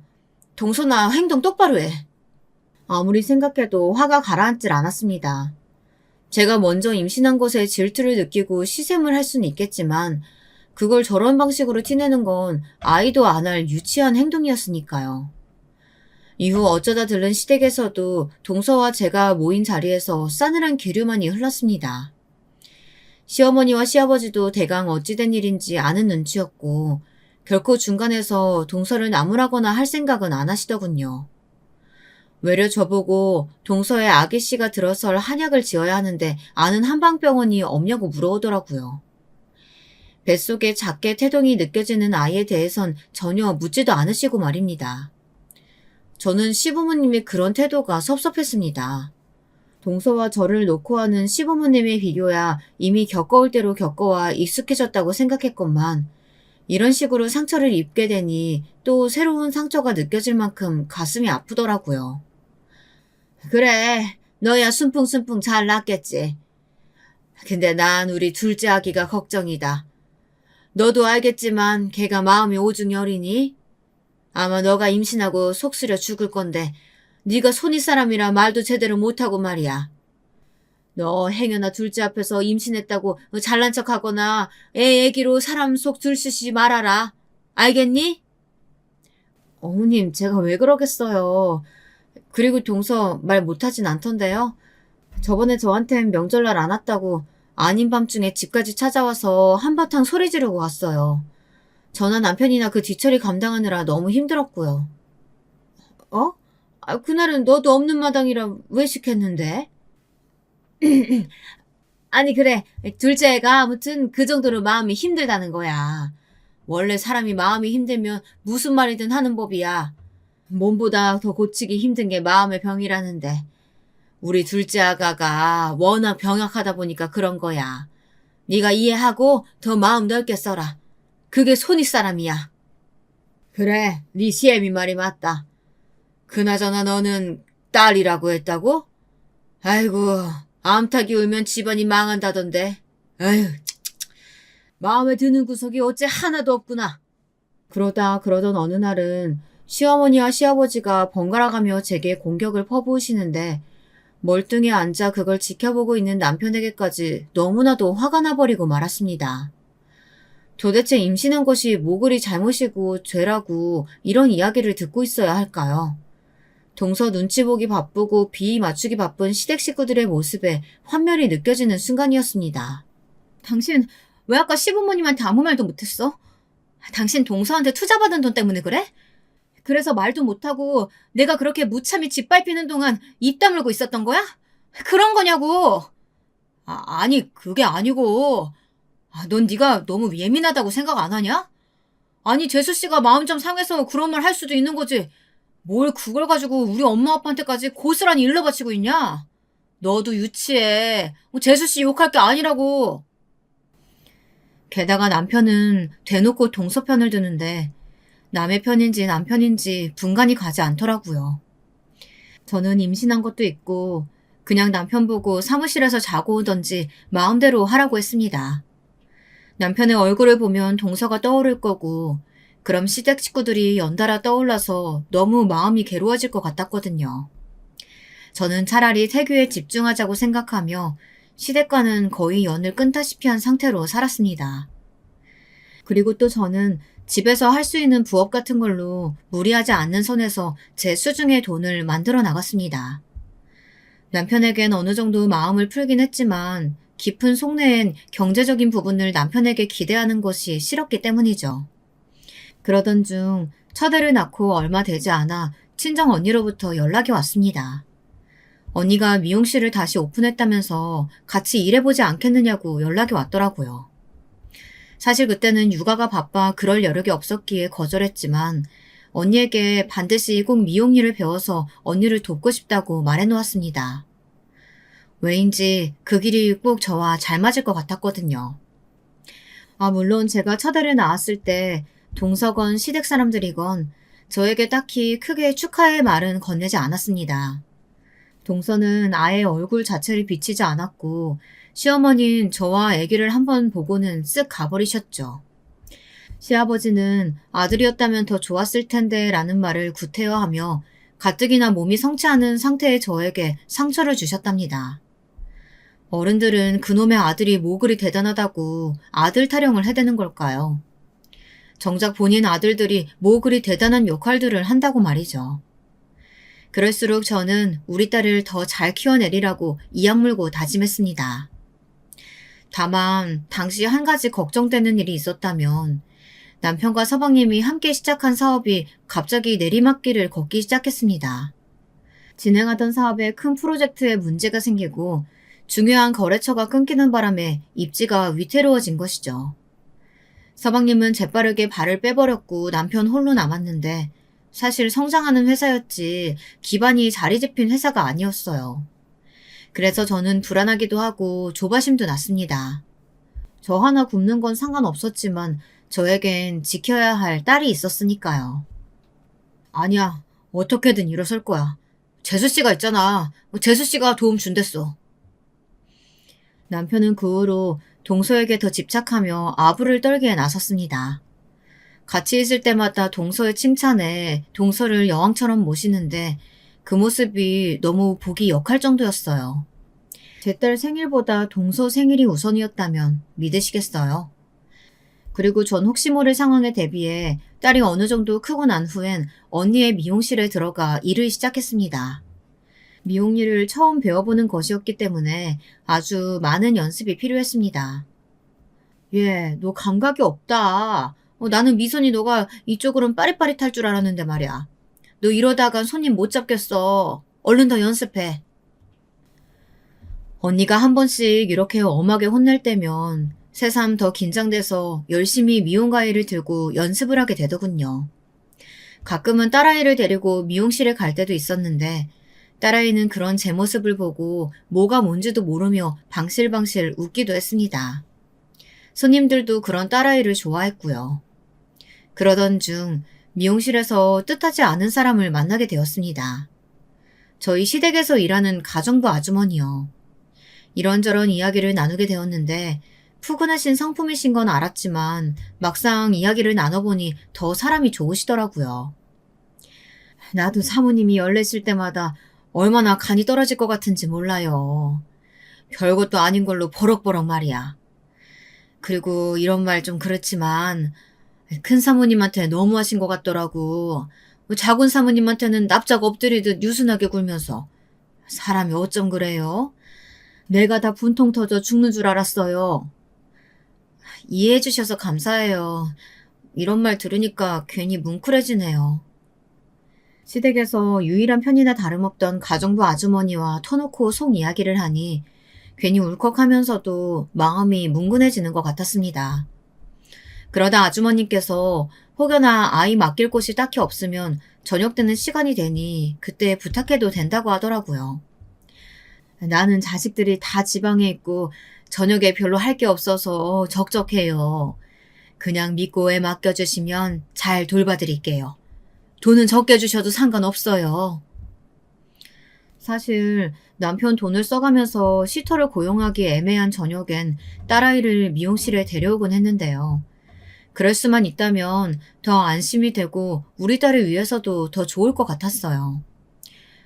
동서나 행동 똑바로 해. 아무리 생각해도 화가 가라앉질 않았습니다. 제가 먼저 임신한 것에 질투를 느끼고 시샘을 할 수는 있겠지만 그걸 저런 방식으로 티내는 건 아이도 안 할 유치한 행동이었으니까요. 이후 어쩌다 들른 시댁에서도 동서와 제가 모인 자리에서 싸늘한 기류만이 흘렀습니다. 시어머니와 시아버지도 대강 어찌된 일인지 아는 눈치였고 결코 중간에서 동서를 나무라거나 할 생각은 안 하시더군요. 외려 저보고 동서의 아기씨가 들어설 한약을 지어야 하는데 아는 한방병원이 없냐고 물어오더라고요. 뱃속에 작게 태동이 느껴지는 아이에 대해선 전혀 묻지도 않으시고 말입니다. 저는 시부모님의 그런 태도가 섭섭했습니다. 동서와 저를 놓고 하는 시부모님의 비교야 이미 겪어올 대로 겪어와 익숙해졌다고 생각했건만 이런 식으로 상처를 입게 되니 또 새로운 상처가 느껴질 만큼 가슴이 아프더라고요. 그래, 너야 순풍순풍 잘 났겠지. 근데 난 우리 둘째 아기가 걱정이다. 너도 알겠지만 걔가 마음이 오중이 어리니? 아마 너가 임신하고 속 쓰려 죽을 건데 네가 손윗사람이라 말도 제대로 못하고 말이야. 너 행여나 둘째 앞에서 임신했다고 잘난 척하거나 애 얘기로 사람 속 들쑤시지 말아라. 알겠니? 어머님, 제가 왜 그러겠어요. 그리고 동서 말 못하진 않던데요. 저번에 저한텐 명절날 안 왔다고 아닌 밤중에 집까지 찾아와서 한바탕 소리 지르고 갔어요. 저나 남편이나 그 뒤처리 감당하느라 너무 힘들었고요. 어? 그날은 너도 없는 마당이라 왜 시켰는데? 아니 그래, 둘째 애가 아무튼 그 정도로 마음이 힘들다는 거야. 원래 사람이 마음이 힘들면 무슨 말이든 하는 법이야. 몸보다 더 고치기 힘든 게 마음의 병이라는데 우리 둘째 아가가 워낙 병약하다 보니까 그런 거야. 네가 이해하고 더 마음 넓게 써라. 그게 손윗사람이야. 그래, 네 시애미 말이 맞다. 그나저나 너는 딸이라고 했다고? 아이고, 암탉이 울면 집안이 망한다던데. 아휴, 마음에 드는 구석이 어째 하나도 없구나. 그러던 어느 날은 시어머니와 시아버지가 번갈아가며 제게 공격을 퍼부으시는데 멀뚱히 앉아 그걸 지켜보고 있는 남편에게까지 너무나도 화가 나버리고 말았습니다. 도대체 임신한 것이 뭐 그리 잘못이고 죄라고 이런 이야기를 듣고 있어야 할까요? 동서 눈치 보기 바쁘고 비위 맞추기 바쁜 시댁 식구들의 모습에 환멸이 느껴지는 순간이었습니다. 당신 왜 아까 시부모님한테 아무 말도 못했어? 당신 동서한테 투자받은 돈 때문에 그래? 그래서 말도 못하고 내가 그렇게 무참히 짓밟히는 동안 입 다물고 있었던 거야? 그런 거냐고! 아니 그게 아니고 넌 네가 너무 예민하다고 생각 안 하냐? 아니 재수씨가 마음 좀 상해서 그런 말 할 수도 있는 거지 뭘 그걸 가지고 우리 엄마 아빠한테까지 고스란히 일러바치고 있냐? 너도 유치해. 재수씨 욕할 게 아니라고. 게다가 남편은 대놓고 동서 편을 드는데 남의 편인지 남편인지 분간이 가지 않더라고요. 저는 임신한 것도 있고 그냥 남편 보고 사무실에서 자고 오던지 마음대로 하라고 했습니다. 남편의 얼굴을 보면 동서가 떠오를 거고 그럼 시댁 식구들이 연달아 떠올라서 너무 마음이 괴로워질 것 같았거든요. 저는 차라리 태교에 집중하자고 생각하며 시댁과는 거의 연을 끊다시피 한 상태로 살았습니다. 그리고 또 저는 집에서 할 수 있는 부업 같은 걸로 무리하지 않는 선에서 제 수중의 돈을 만들어 나갔습니다. 남편에겐 어느 정도 마음을 풀긴 했지만 깊은 속내엔 경제적인 부분을 남편에게 기대하는 것이 싫었기 때문이죠. 그러던 중 첫애를 낳고 얼마 되지 않아 친정 언니로부터 연락이 왔습니다. 언니가 미용실을 다시 오픈했다면서 같이 일해보지 않겠느냐고 연락이 왔더라고요. 사실 그때는 육아가 바빠 그럴 여력이 없었기에 거절했지만 언니에게 반드시 꼭 미용 일을 배워서 언니를 돕고 싶다고 말해놓았습니다. 왜인지 그 길이 꼭 저와 잘 맞을 것 같았거든요. 물론 제가 첫애를 낳았을 때 동서건 시댁 사람들이건 저에게 딱히 크게 축하의 말은 건네지 않았습니다. 동서는 아예 얼굴 자체를 비치지 않았고 시어머니는 저와 아기를 한번 보고는 쓱 가버리셨죠. 시아버지는 아들이었다면 더 좋았을 텐데 라는 말을 구태여하며 가뜩이나 몸이 성치 않은 상태의 저에게 상처를 주셨답니다. 어른들은 그놈의 아들이 뭐 그리 대단하다고 아들 타령을 해대는 걸까요? 정작 본인 아들들이 뭐 그리 대단한 역할들을 한다고 말이죠. 그럴수록 저는 우리 딸을 더 잘 키워내리라고 이악 물고 다짐했습니다. 다만 당시 한 가지 걱정되는 일이 있었다면 남편과 서방님이 함께 시작한 사업이 갑자기 내리막길을 걷기 시작했습니다. 진행하던 사업에 큰 프로젝트에 문제가 생기고 중요한 거래처가 끊기는 바람에 입지가 위태로워진 것이죠. 서방님은 재빠르게 발을 빼버렸고 남편 홀로 남았는데 사실 성장하는 회사였지 기반이 자리 잡힌 회사가 아니었어요. 그래서 저는 불안하기도 하고 조바심도 났습니다. 저 하나 굶는 건 상관없었지만 저에겐 지켜야 할 딸이 있었으니까요. 아니야, 어떻게든 일어설 거야. 재수씨가 있잖아. 재수씨가 도움 준댔어. 남편은 그 후로 동서에게 더 집착하며 아부를 떨기에 나섰습니다. 같이 있을 때마다 동서의 칭찬에 동서를 여왕처럼 모시는데 그 모습이 너무 보기 역할 정도였어요. 제 딸 생일보다 동서 생일이 우선이었다면 믿으시겠어요? 그리고 전 혹시 모를 상황에 대비해 딸이 어느 정도 크고 난 후엔 언니의 미용실에 들어가 일을 시작했습니다. 미용 일을 처음 배워보는 것이었기 때문에 아주 많은 연습이 필요했습니다. 너 감각이 없다. 나는 미선이 너가 이쪽으론 빠릿빠릿할 줄 알았는데 말이야. 너 이러다간 손님 못 잡겠어. 얼른 더 연습해. 언니가 한 번씩 이렇게 엄하게 혼낼 때면 새삼 더 긴장돼서 열심히 미용 가위를 들고 연습을 하게 되더군요. 가끔은 딸아이를 데리고 미용실에 갈 때도 있었는데 딸아이는 그런 제 모습을 보고 뭐가 뭔지도 모르며 방실방실 웃기도 했습니다. 손님들도 그런 딸아이를 좋아했고요. 그러던 중 미용실에서 뜻하지 않은 사람을 만나게 되었습니다. 저희 시댁에서 일하는 가정부 아주머니요. 이런저런 이야기를 나누게 되었는데 푸근하신 성품이신 건 알았지만 막상 이야기를 나눠보니 더 사람이 좋으시더라고요. 나도 사모님이 열내실 때마다 얼마나 간이 떨어질 것 같은지 몰라요. 별것도 아닌 걸로 버럭버럭 말이야. 그리고 이런 말 좀 그렇지만 큰 사모님한테 너무하신 것 같더라고. 작은 사모님한테는 납작 엎드리듯 유순하게 굴면서. 사람이 어쩜 그래요? 내가 다 분통 터져 죽는 줄 알았어요. 이해해 주셔서 감사해요. 이런 말 들으니까 괜히 뭉클해지네요. 시댁에서 유일한 편이나 다름없던 가정부 아주머니와 터놓고 속 이야기를 하니 괜히 울컥하면서도 마음이 뭉근해지는 것 같았습니다. 그러다 아주머니께서 혹여나 아이 맡길 곳이 딱히 없으면 저녁 때는 시간이 되니 그때 부탁해도 된다고 하더라고요. 나는 자식들이 다 지방에 있고 저녁에 별로 할 게 없어서 적적해요. 그냥 믿고 애 맡겨주시면 잘 돌봐드릴게요. 돈은 적게 주셔도 상관없어요. 사실 남편 돈을 써가면서 시터를 고용하기 애매한 저녁엔 딸아이를 미용실에 데려오곤 했는데요. 그럴 수만 있다면 더 안심이 되고 우리 딸을 위해서도 더 좋을 것 같았어요.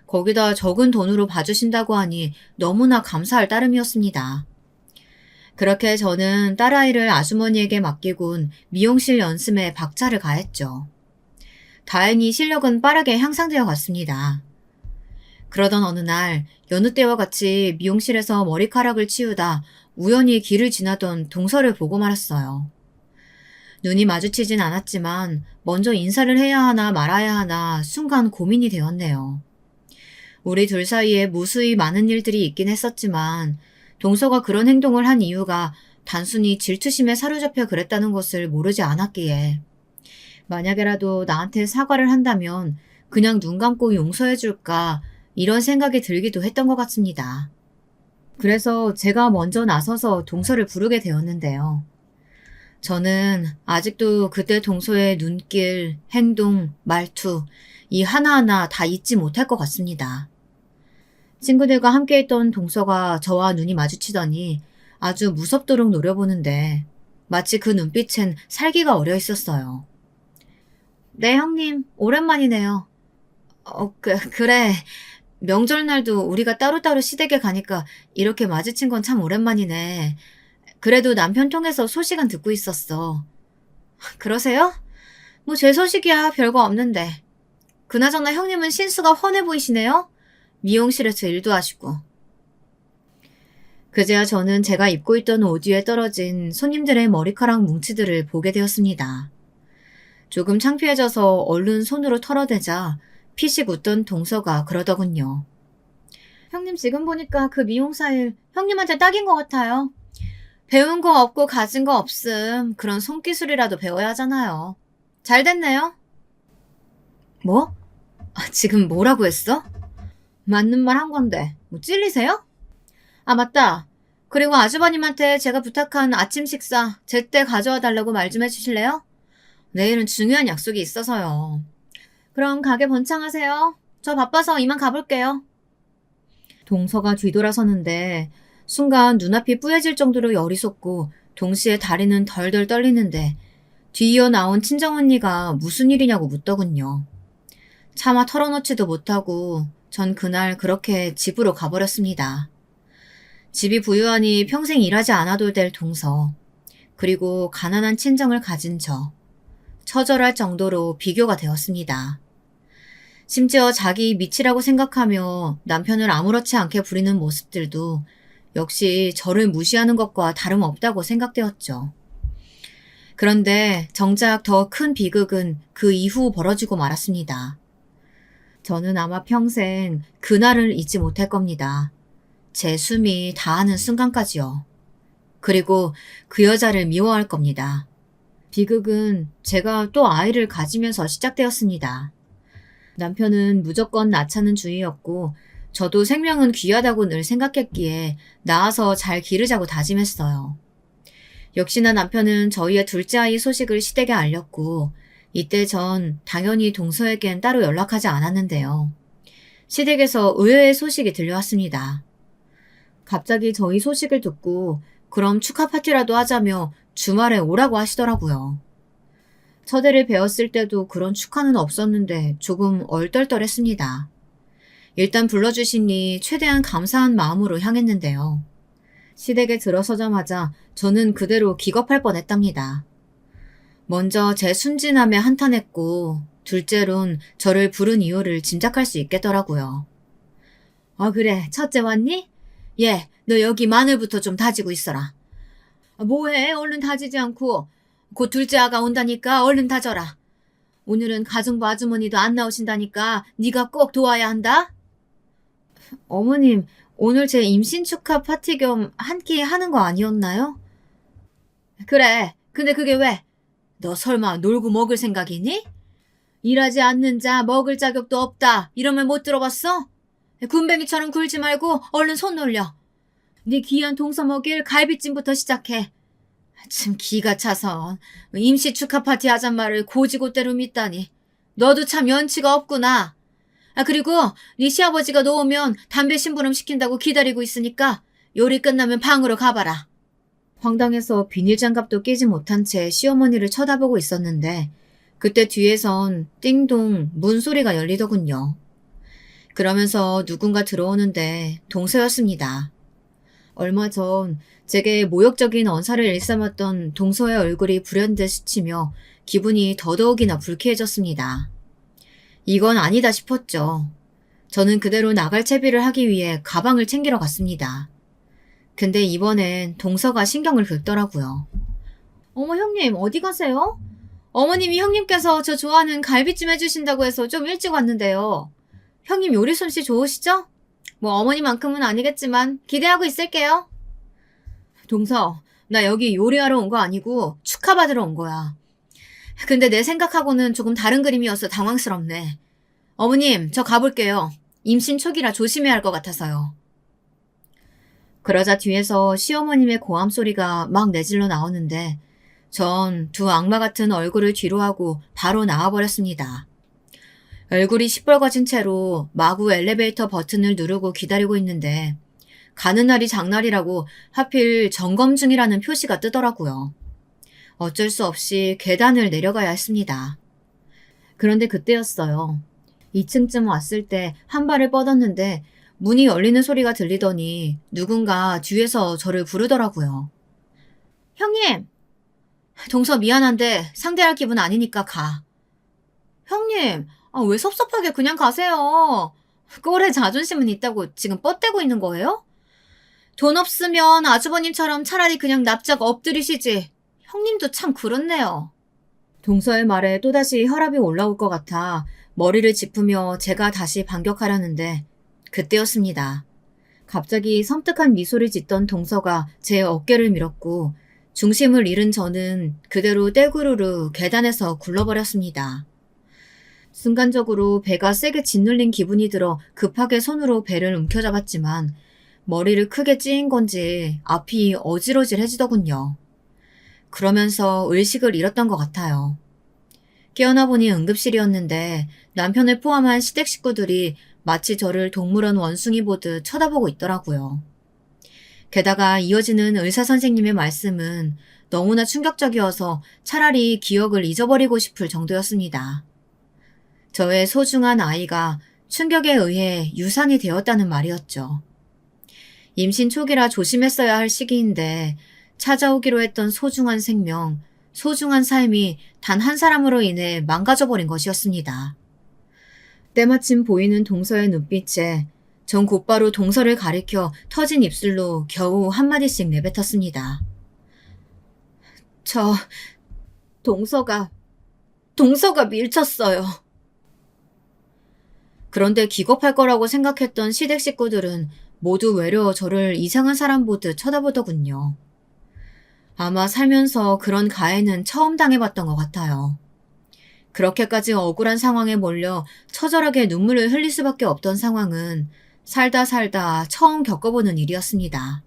거기다 적은 돈으로 봐주신다고 하니 너무나 감사할 따름이었습니다. 그렇게 저는 딸아이를 아주머니에게 맡기곤 미용실 연습에 박차를 가했죠. 다행히 실력은 빠르게 향상되어 갔습니다. 그러던 어느 날 여느 때와 같이 미용실에서 머리카락을 치우다 우연히 길을 지나던 동서를 보고 말았어요. 눈이 마주치진 않았지만 먼저 인사를 해야 하나 말아야 하나 순간 고민이 되었네요. 우리 둘 사이에 무수히 많은 일들이 있긴 했었지만 동서가 그런 행동을 한 이유가 단순히 질투심에 사로잡혀 그랬다는 것을 모르지 않았기에 만약에라도 나한테 사과를 한다면 그냥 눈 감고 용서해줄까 이런 생각이 들기도 했던 것 같습니다. 그래서 제가 먼저 나서서 동서를 부르게 되었는데요. 저는 아직도 그때 동서의 눈길, 행동, 말투, 이 하나하나 다 잊지 못할 것 같습니다. 친구들과 함께 있던 동서가 저와 눈이 마주치더니 아주 무섭도록 노려보는데 마치 그 눈빛엔 살기가 어려 있었어요. 네, 형님. 오랜만이네요. 그래. 명절날도 우리가 따로따로 시댁에 가니까 이렇게 마주친 건 참 오랜만이네. 그래도 남편 통해서 소식은 듣고 있었어. 그러세요? 뭐 제 소식이야 별거 없는데. 그나저나 형님은 신수가 훤해 보이시네요. 미용실에서 일도 하시고. 그제야 저는 제가 입고 있던 옷 위에 떨어진 손님들의 머리카락 뭉치들을 보게 되었습니다. 조금 창피해져서 얼른 손으로 털어대자 피식 웃던 동서가 그러더군요. 형님 지금 보니까 그 미용사 일 형님한테 딱인 것 같아요. 배운 거 없고 가진 거 없음. 그런 손기술이라도 배워야 하잖아요. 잘 됐네요. 뭐? 지금 뭐라고 했어? 맞는 말 한 건데 뭐 찔리세요? 아 맞다. 그리고 아주버님한테 제가 부탁한 아침 식사 제때 가져와 달라고 말 좀 해주실래요? 내일은 중요한 약속이 있어서요. 그럼 가게 번창하세요. 저 바빠서 이만 가볼게요. 동서가 뒤돌아서는데 순간 눈앞이 뿌얘질 정도로 열이 솟고 동시에 다리는 덜덜 떨리는데 뒤이어 나온 친정언니가 무슨 일이냐고 묻더군요. 차마 털어놓지도 못하고 전 그날 그렇게 집으로 가버렸습니다. 집이 부유하니 평생 일하지 않아도 될 동서, 그리고 가난한 친정을 가진 저, 처절할 정도로 비교가 되었습니다. 심지어 자기 미치라고 생각하며 남편을 아무렇지 않게 부리는 모습들도 역시 저를 무시하는 것과 다름없다고 생각되었죠. 그런데 정작 더 큰 비극은 그 이후 벌어지고 말았습니다. 저는 아마 평생 그날을 잊지 못할 겁니다. 제 숨이 다하는 순간까지요. 그리고 그 여자를 미워할 겁니다. 비극은 제가 또 아이를 가지면서 시작되었습니다. 남편은 무조건 낳자는 주의였고 저도 생명은 귀하다고 늘 생각했기에 낳아서 잘 기르자고 다짐했어요. 역시나 남편은 저희의 둘째 아이 소식을 시댁에 알렸고 이때 전 당연히 동서에겐 따로 연락하지 않았는데요. 시댁에서 의외의 소식이 들려왔습니다. 갑자기 저희 소식을 듣고 그럼 축하 파티라도 하자며 주말에 오라고 하시더라고요. 첫애를 배웠을 때도 그런 축하는 없었는데 조금 얼떨떨했습니다. 일단 불러주시니 최대한 감사한 마음으로 향했는데요. 시댁에 들어서자마자 저는 그대로 기겁할 뻔했답니다. 먼저 제 순진함에 한탄했고 둘째론 저를 부른 이유를 짐작할 수 있겠더라고요. 그래 첫째 왔니? 예, 너 여기 마늘부터 좀 다지고 있어라. 뭐해? 얼른 다지지 않고. 곧 둘째 아가 온다니까 얼른 다져라. 오늘은 가정부 아주머니도 안 나오신다니까 네가 꼭 도와야 한다. 어머님, 오늘 제 임신 축하 파티 겸 한 끼 하는 거 아니었나요? 그래, 근데 그게 왜? 너 설마 놀고 먹을 생각이니? 일하지 않는 자 먹을 자격도 없다 이런 말 못 들어봤어? 군뱅이처럼 굴지 말고 얼른 손 놀려. 네 귀한 동서 먹일 갈비찜부터 시작해. 참 기가 차서 임시 축하 파티 하잔 말을 고지고대로 믿다니. 너도 참 연치가 없구나. 그리고 네 시아버지가 너 오면 담배 심부름 시킨다고 기다리고 있으니까 요리 끝나면 방으로 가봐라. 황당해서 비닐장갑도 끼지 못한 채 시어머니를 쳐다보고 있었는데 그때 뒤에선 띵동 문소리가 열리더군요. 그러면서 누군가 들어오는데 동서였습니다. 얼마 전 제게 모욕적인 언사를 일삼았던 동서의 얼굴이 불현듯 스치며 기분이 더더욱이나 불쾌해졌습니다. 이건 아니다 싶었죠. 저는 그대로 나갈 채비를 하기 위해 가방을 챙기러 갔습니다. 근데 이번엔 동서가 신경을 긁더라고요. 어머 형님 어디 가세요? 어머님이 형님께서 저 좋아하는 갈비찜 해주신다고 해서 좀 일찍 왔는데요. 형님 요리 솜씨 좋으시죠? 뭐 어머니만큼은 아니겠지만 기대하고 있을게요. 동서, 나 여기 요리하러 온 거 아니고 축하받으러 온 거야. 근데 내 생각하고는 조금 다른 그림이어서 당황스럽네. 어머님, 저 가볼게요. 임신 초기라 조심해야 할 것 같아서요. 그러자 뒤에서 시어머님의 고함 소리가 막 내질러 나오는데 전 두 악마 같은 얼굴을 뒤로 하고 바로 나와버렸습니다. 얼굴이 시뻘거진 채로 마구 엘리베이터 버튼을 누르고 기다리고 있는데 가는 날이 장날이라고 하필 점검 중이라는 표시가 뜨더라고요. 어쩔 수 없이 계단을 내려가야 했습니다. 그런데 그때였어요. 2층쯤 왔을 때 한 발을 뻗었는데 문이 열리는 소리가 들리더니 누군가 뒤에서 저를 부르더라고요. 형님! 동서 미안한데 상대할 기분 아니니까 가. 형님! 왜 섭섭하게 그냥 가세요. 꼴에 자존심은 있다고 지금 뻗대고 있는 거예요? 돈 없으면 아주버님처럼 차라리 그냥 납작 엎드리시지. 형님도 참 그렇네요. 동서의 말에 또다시 혈압이 올라올 것 같아 머리를 짚으며 제가 다시 반격하려는데 그때였습니다. 갑자기 섬뜩한 미소를 짓던 동서가 제 어깨를 밀었고 중심을 잃은 저는 그대로 떼구르르 계단에서 굴러버렸습니다. 순간적으로 배가 세게 짓눌린 기분이 들어 급하게 손으로 배를 움켜잡았지만 머리를 크게 찌인 건지 앞이 어질어질해지더군요. 그러면서 의식을 잃었던 것 같아요. 깨어나 보니 응급실이었는데 남편을 포함한 시댁 식구들이 마치 저를 동물원 원숭이 보듯 쳐다보고 있더라고요. 게다가 이어지는 의사 선생님의 말씀은 너무나 충격적이어서 차라리 기억을 잊어버리고 싶을 정도였습니다. 저의 소중한 아이가 충격에 의해 유산이 되었다는 말이었죠. 임신 초기라 조심했어야 할 시기인데 찾아오기로 했던 소중한 생명, 소중한 삶이 단 한 사람으로 인해 망가져버린 것이었습니다. 때마침 보이는 동서의 눈빛에 전 곧바로 동서를 가리켜 터진 입술로 겨우 한마디씩 내뱉었습니다. 동서가 밀쳤어요. 그런데 기겁할 거라고 생각했던 시댁 식구들은 모두 외려 저를 이상한 사람 보듯 쳐다보더군요. 아마 살면서 그런 가해는 처음 당해봤던 것 같아요. 그렇게까지 억울한 상황에 몰려 처절하게 눈물을 흘릴 수밖에 없던 상황은 살다 처음 겪어보는 일이었습니다.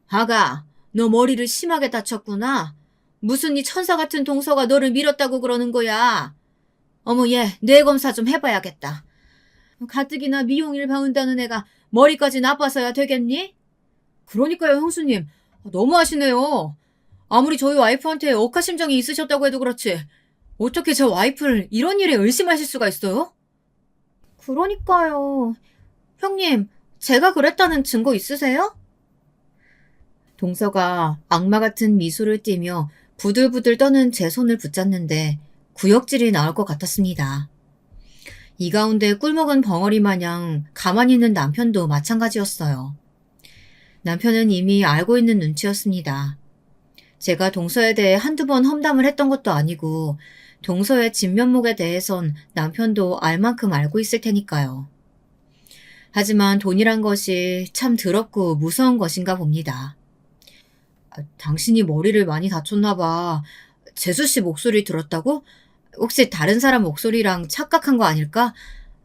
아가, 너 머리를 심하게 다쳤구나. 무슨 이 천사 같은 동서가 너를 밀었다고 그러는 거야. 어머 얘 뇌 검사 좀 해봐야겠다. 가뜩이나 미용일 배운다는 애가 머리까지 나빠서야 되겠니? 그러니까요 형수님. 너무하시네요. 아무리 저희 와이프한테 억하심정이 있으셨다고 해도 그렇지 어떻게 제 와이프를 이런 일에 의심하실 수가 있어요? 그러니까요. 형님, 제가 그랬다는 증거 있으세요? 동서가 악마 같은 미소를 띠며 부들부들 떠는 제 손을 붙잡는데 구역질이 나올 것 같았습니다. 이 가운데 꿀먹은 벙어리 마냥 가만히 있는 남편도 마찬가지였어요. 남편은 이미 알고 있는 눈치였습니다. 제가 동서에 대해 한두 번 험담을 했던 것도 아니고 동서의 진면목에 대해선 남편도 알 만큼 알고 있을 테니까요. 하지만 돈이란 것이 참 더럽고 무서운 것인가 봅니다. 당신이 머리를 많이 다쳤나 봐. 재수씨 목소리 들었다고? 혹시 다른 사람 목소리랑 착각한 거 아닐까?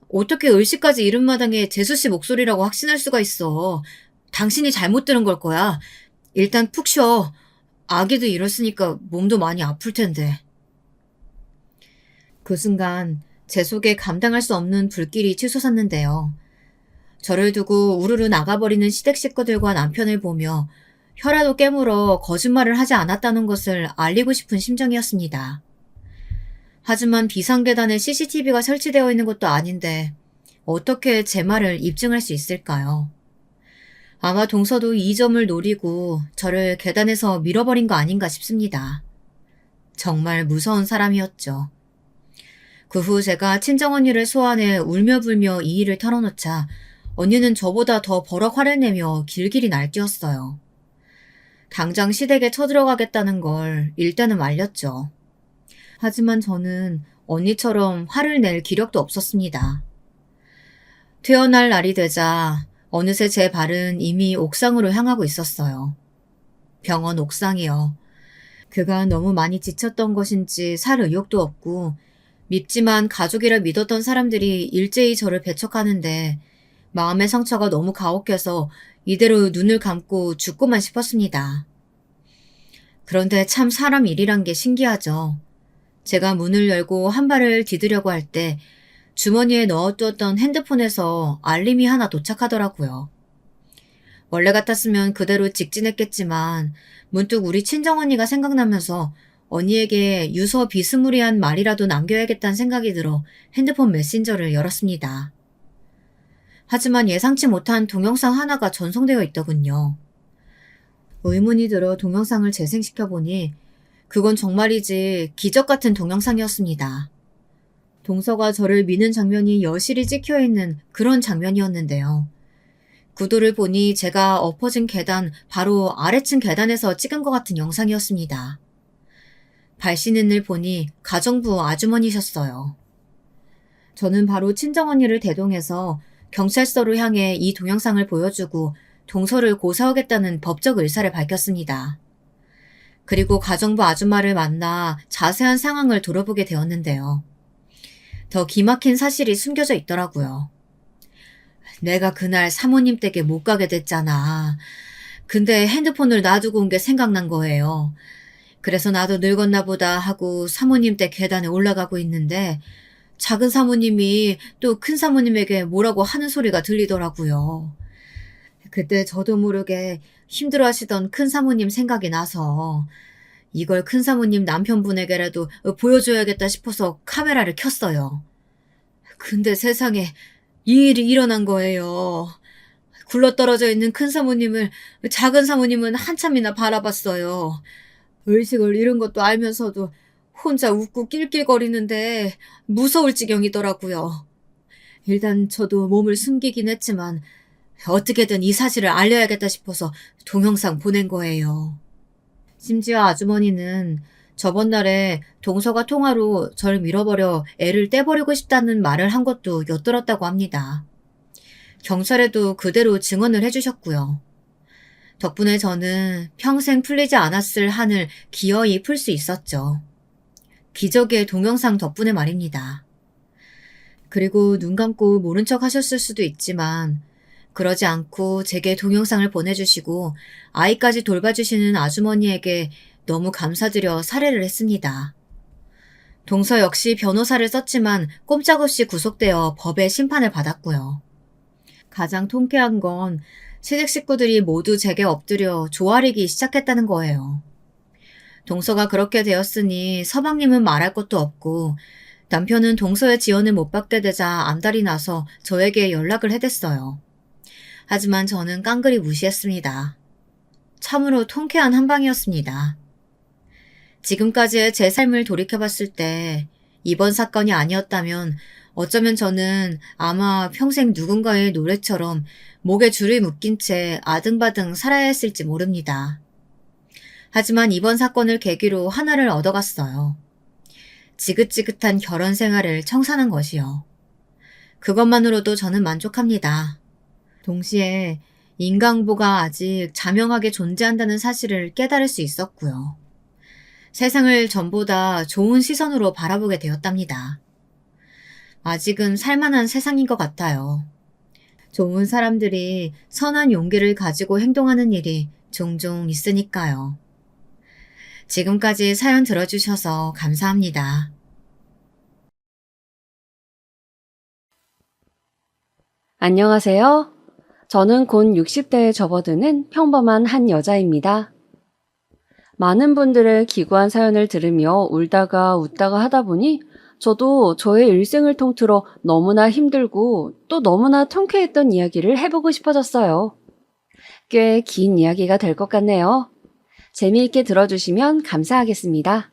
어떻게 을씨까지 이른 마당에 재수씨 목소리라고 확신할 수가 있어. 당신이 잘못 들은 걸 거야. 일단 푹 쉬어. 아기도 이렇으니까 몸도 많이 아플 텐데. 그 순간 제 속에 감당할 수 없는 불길이 치솟았는데요. 저를 두고 우르르 나가버리는 시댁 식구들과 남편을 보며 혀라도 깨물어 거짓말을 하지 않았다는 것을 알리고 싶은 심정이었습니다. 하지만 비상계단에 CCTV가 설치되어 있는 것도 아닌데 어떻게 제 말을 입증할 수 있을까요? 아마 동서도 이 점을 노리고 저를 계단에서 밀어버린 거 아닌가 싶습니다. 정말 무서운 사람이었죠. 그 후 제가 친정언니를 소환해 울며불며 이 일을 털어놓자 언니는 저보다 더 버럭 화를 내며 길길이 날뛰었어요. 당장 시댁에 쳐들어가겠다는 걸 일단은 말렸죠. 하지만 저는 언니처럼 화를 낼 기력도 없었습니다. 퇴원할 날이 되자 어느새 제 발은 이미 옥상으로 향하고 있었어요. 병원 옥상이요. 그가 너무 많이 지쳤던 것인지 살 의욕도 없고 밉지만 가족이라 믿었던 사람들이 일제히 저를 배척하는데 마음의 상처가 너무 가혹해서 이대로 눈을 감고 죽고만 싶었습니다. 그런데 참 사람 일이란 게 신기하죠. 제가 문을 열고 한 발을 디디려고 할 때 주머니에 넣어두었던 핸드폰에서 알림이 하나 도착하더라고요. 원래 같았으면 그대로 직진했겠지만 문득 우리 친정언니가 생각나면서 언니에게 유서 비스무리한 말이라도 남겨야겠다는 생각이 들어 핸드폰 메신저를 열었습니다. 하지만 예상치 못한 동영상 하나가 전송되어 있더군요. 의문이 들어 동영상을 재생시켜보니 그건 정말이지 기적 같은 동영상이었습니다. 동서가 저를 미는 장면이 여실히 찍혀있는 그런 장면이었는데요. 구도를 보니 제가 엎어진 계단 바로 아래층 계단에서 찍은 것 같은 영상이었습니다. 발신인을 보니 가정부 아주머니셨어요. 저는 바로 친정언니를 대동해서 경찰서로 향해 이 동영상을 보여주고 동서를 고소하겠다는 법적 의사를 밝혔습니다. 그리고 가정부 아줌마를 만나 자세한 상황을 들어보게 되었는데요. 더 기막힌 사실이 숨겨져 있더라고요. 내가 그날 사모님 댁에 못 가게 됐잖아. 근데 핸드폰을 놔두고 온 게 생각난 거예요. 그래서 나도 늙었나 보다 하고 사모님 댁 계단에 올라가고 있는데 작은 사모님이 또 큰 사모님에게 뭐라고 하는 소리가 들리더라고요. 그때 저도 모르게 힘들어하시던 큰 사모님 생각이 나서 이걸 큰 사모님 남편분에게라도 보여줘야겠다 싶어서 카메라를 켰어요. 근데 세상에 이 일이 일어난 거예요. 굴러떨어져 있는 큰 사모님을 작은 사모님은 한참이나 바라봤어요. 의식을 잃은 것도 알면서도 혼자 웃고 낄낄거리는데 무서울 지경이더라고요. 일단 저도 몸을 숨기긴 했지만 어떻게든 이 사실을 알려야겠다 싶어서 동영상 보낸 거예요. 심지어 아주머니는 저번 날에 동서가 통화로 절 밀어버려 애를 떼버리고 싶다는 말을 한 것도 엿들었다고 합니다. 경찰에도 그대로 증언을 해주셨고요. 덕분에 저는 평생 풀리지 않았을 한을 기어이 풀 수 있었죠. 기적의 동영상 덕분에 말입니다. 그리고 눈 감고 모른 척 하셨을 수도 있지만 그러지 않고 제게 동영상을 보내주시고 아이까지 돌봐주시는 아주머니에게 너무 감사드려 살해를 했습니다. 동서 역시 변호사를 썼지만 꼼짝없이 구속되어 법의 심판을 받았고요. 가장 통쾌한 건 시댁 식구들이 모두 제게 엎드려 조아리기 시작했다는 거예요. 동서가 그렇게 되었으니 서방님은 말할 것도 없고 남편은 동서의 지원을 못 받게 되자 안달이 나서 저에게 연락을 해댔어요. 하지만 저는 깡그리 무시했습니다. 참으로 통쾌한 한방이었습니다. 지금까지의 제 삶을 돌이켜봤을 때 이번 사건이 아니었다면 어쩌면 저는 아마 평생 누군가의 노래처럼 목에 줄을 묶인 채 아등바등 살아야 했을지 모릅니다. 하지만 이번 사건을 계기로 하나를 얻어갔어요. 지긋지긋한 결혼 생활을 청산한 것이요. 그것만으로도 저는 만족합니다. 동시에 인간보가 아직 자명하게 존재한다는 사실을 깨달을 수 있었고요. 세상을 전보다 좋은 시선으로 바라보게 되었답니다. 아직은 살만한 세상인 것 같아요. 좋은 사람들이 선한 용기를 가지고 행동하는 일이 종종 있으니까요. 지금까지 사연 들어주셔서 감사합니다. 안녕하세요. 저는 곧 60대에 접어드는 평범한 한 여자입니다. 많은 분들의 기구한 사연을 들으며 울다가 웃다가 하다 보니 저도 저의 일생을 통틀어 너무나 힘들고 또 너무나 통쾌했던 이야기를 해보고 싶어졌어요. 꽤 긴 이야기가 될 것 같네요. 재미있게 들어주시면 감사하겠습니다.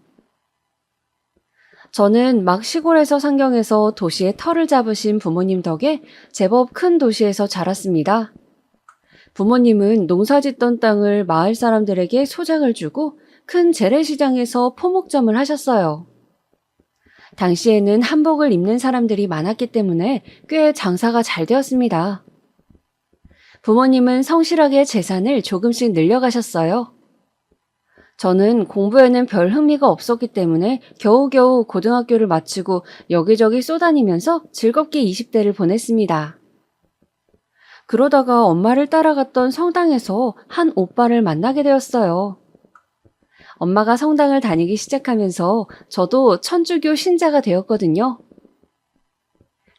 저는 막 시골에서 상경해서 도시에 터를 잡으신 부모님 덕에 제법 큰 도시에서 자랐습니다. 부모님은 농사짓던 땅을 마을 사람들에게 소작을 주고 큰 재래시장에서 포목점을 하셨어요. 당시에는 한복을 입는 사람들이 많았기 때문에 꽤 장사가 잘 되었습니다. 부모님은 성실하게 재산을 조금씩 늘려가셨어요. 저는 공부에는 별 흥미가 없었기 때문에 겨우겨우 고등학교를 마치고 여기저기 쏘다니면서 즐겁게 20대를 보냈습니다. 그러다가 엄마를 따라갔던 성당에서 한 오빠를 만나게 되었어요. 엄마가 성당을 다니기 시작하면서 저도 천주교 신자가 되었거든요.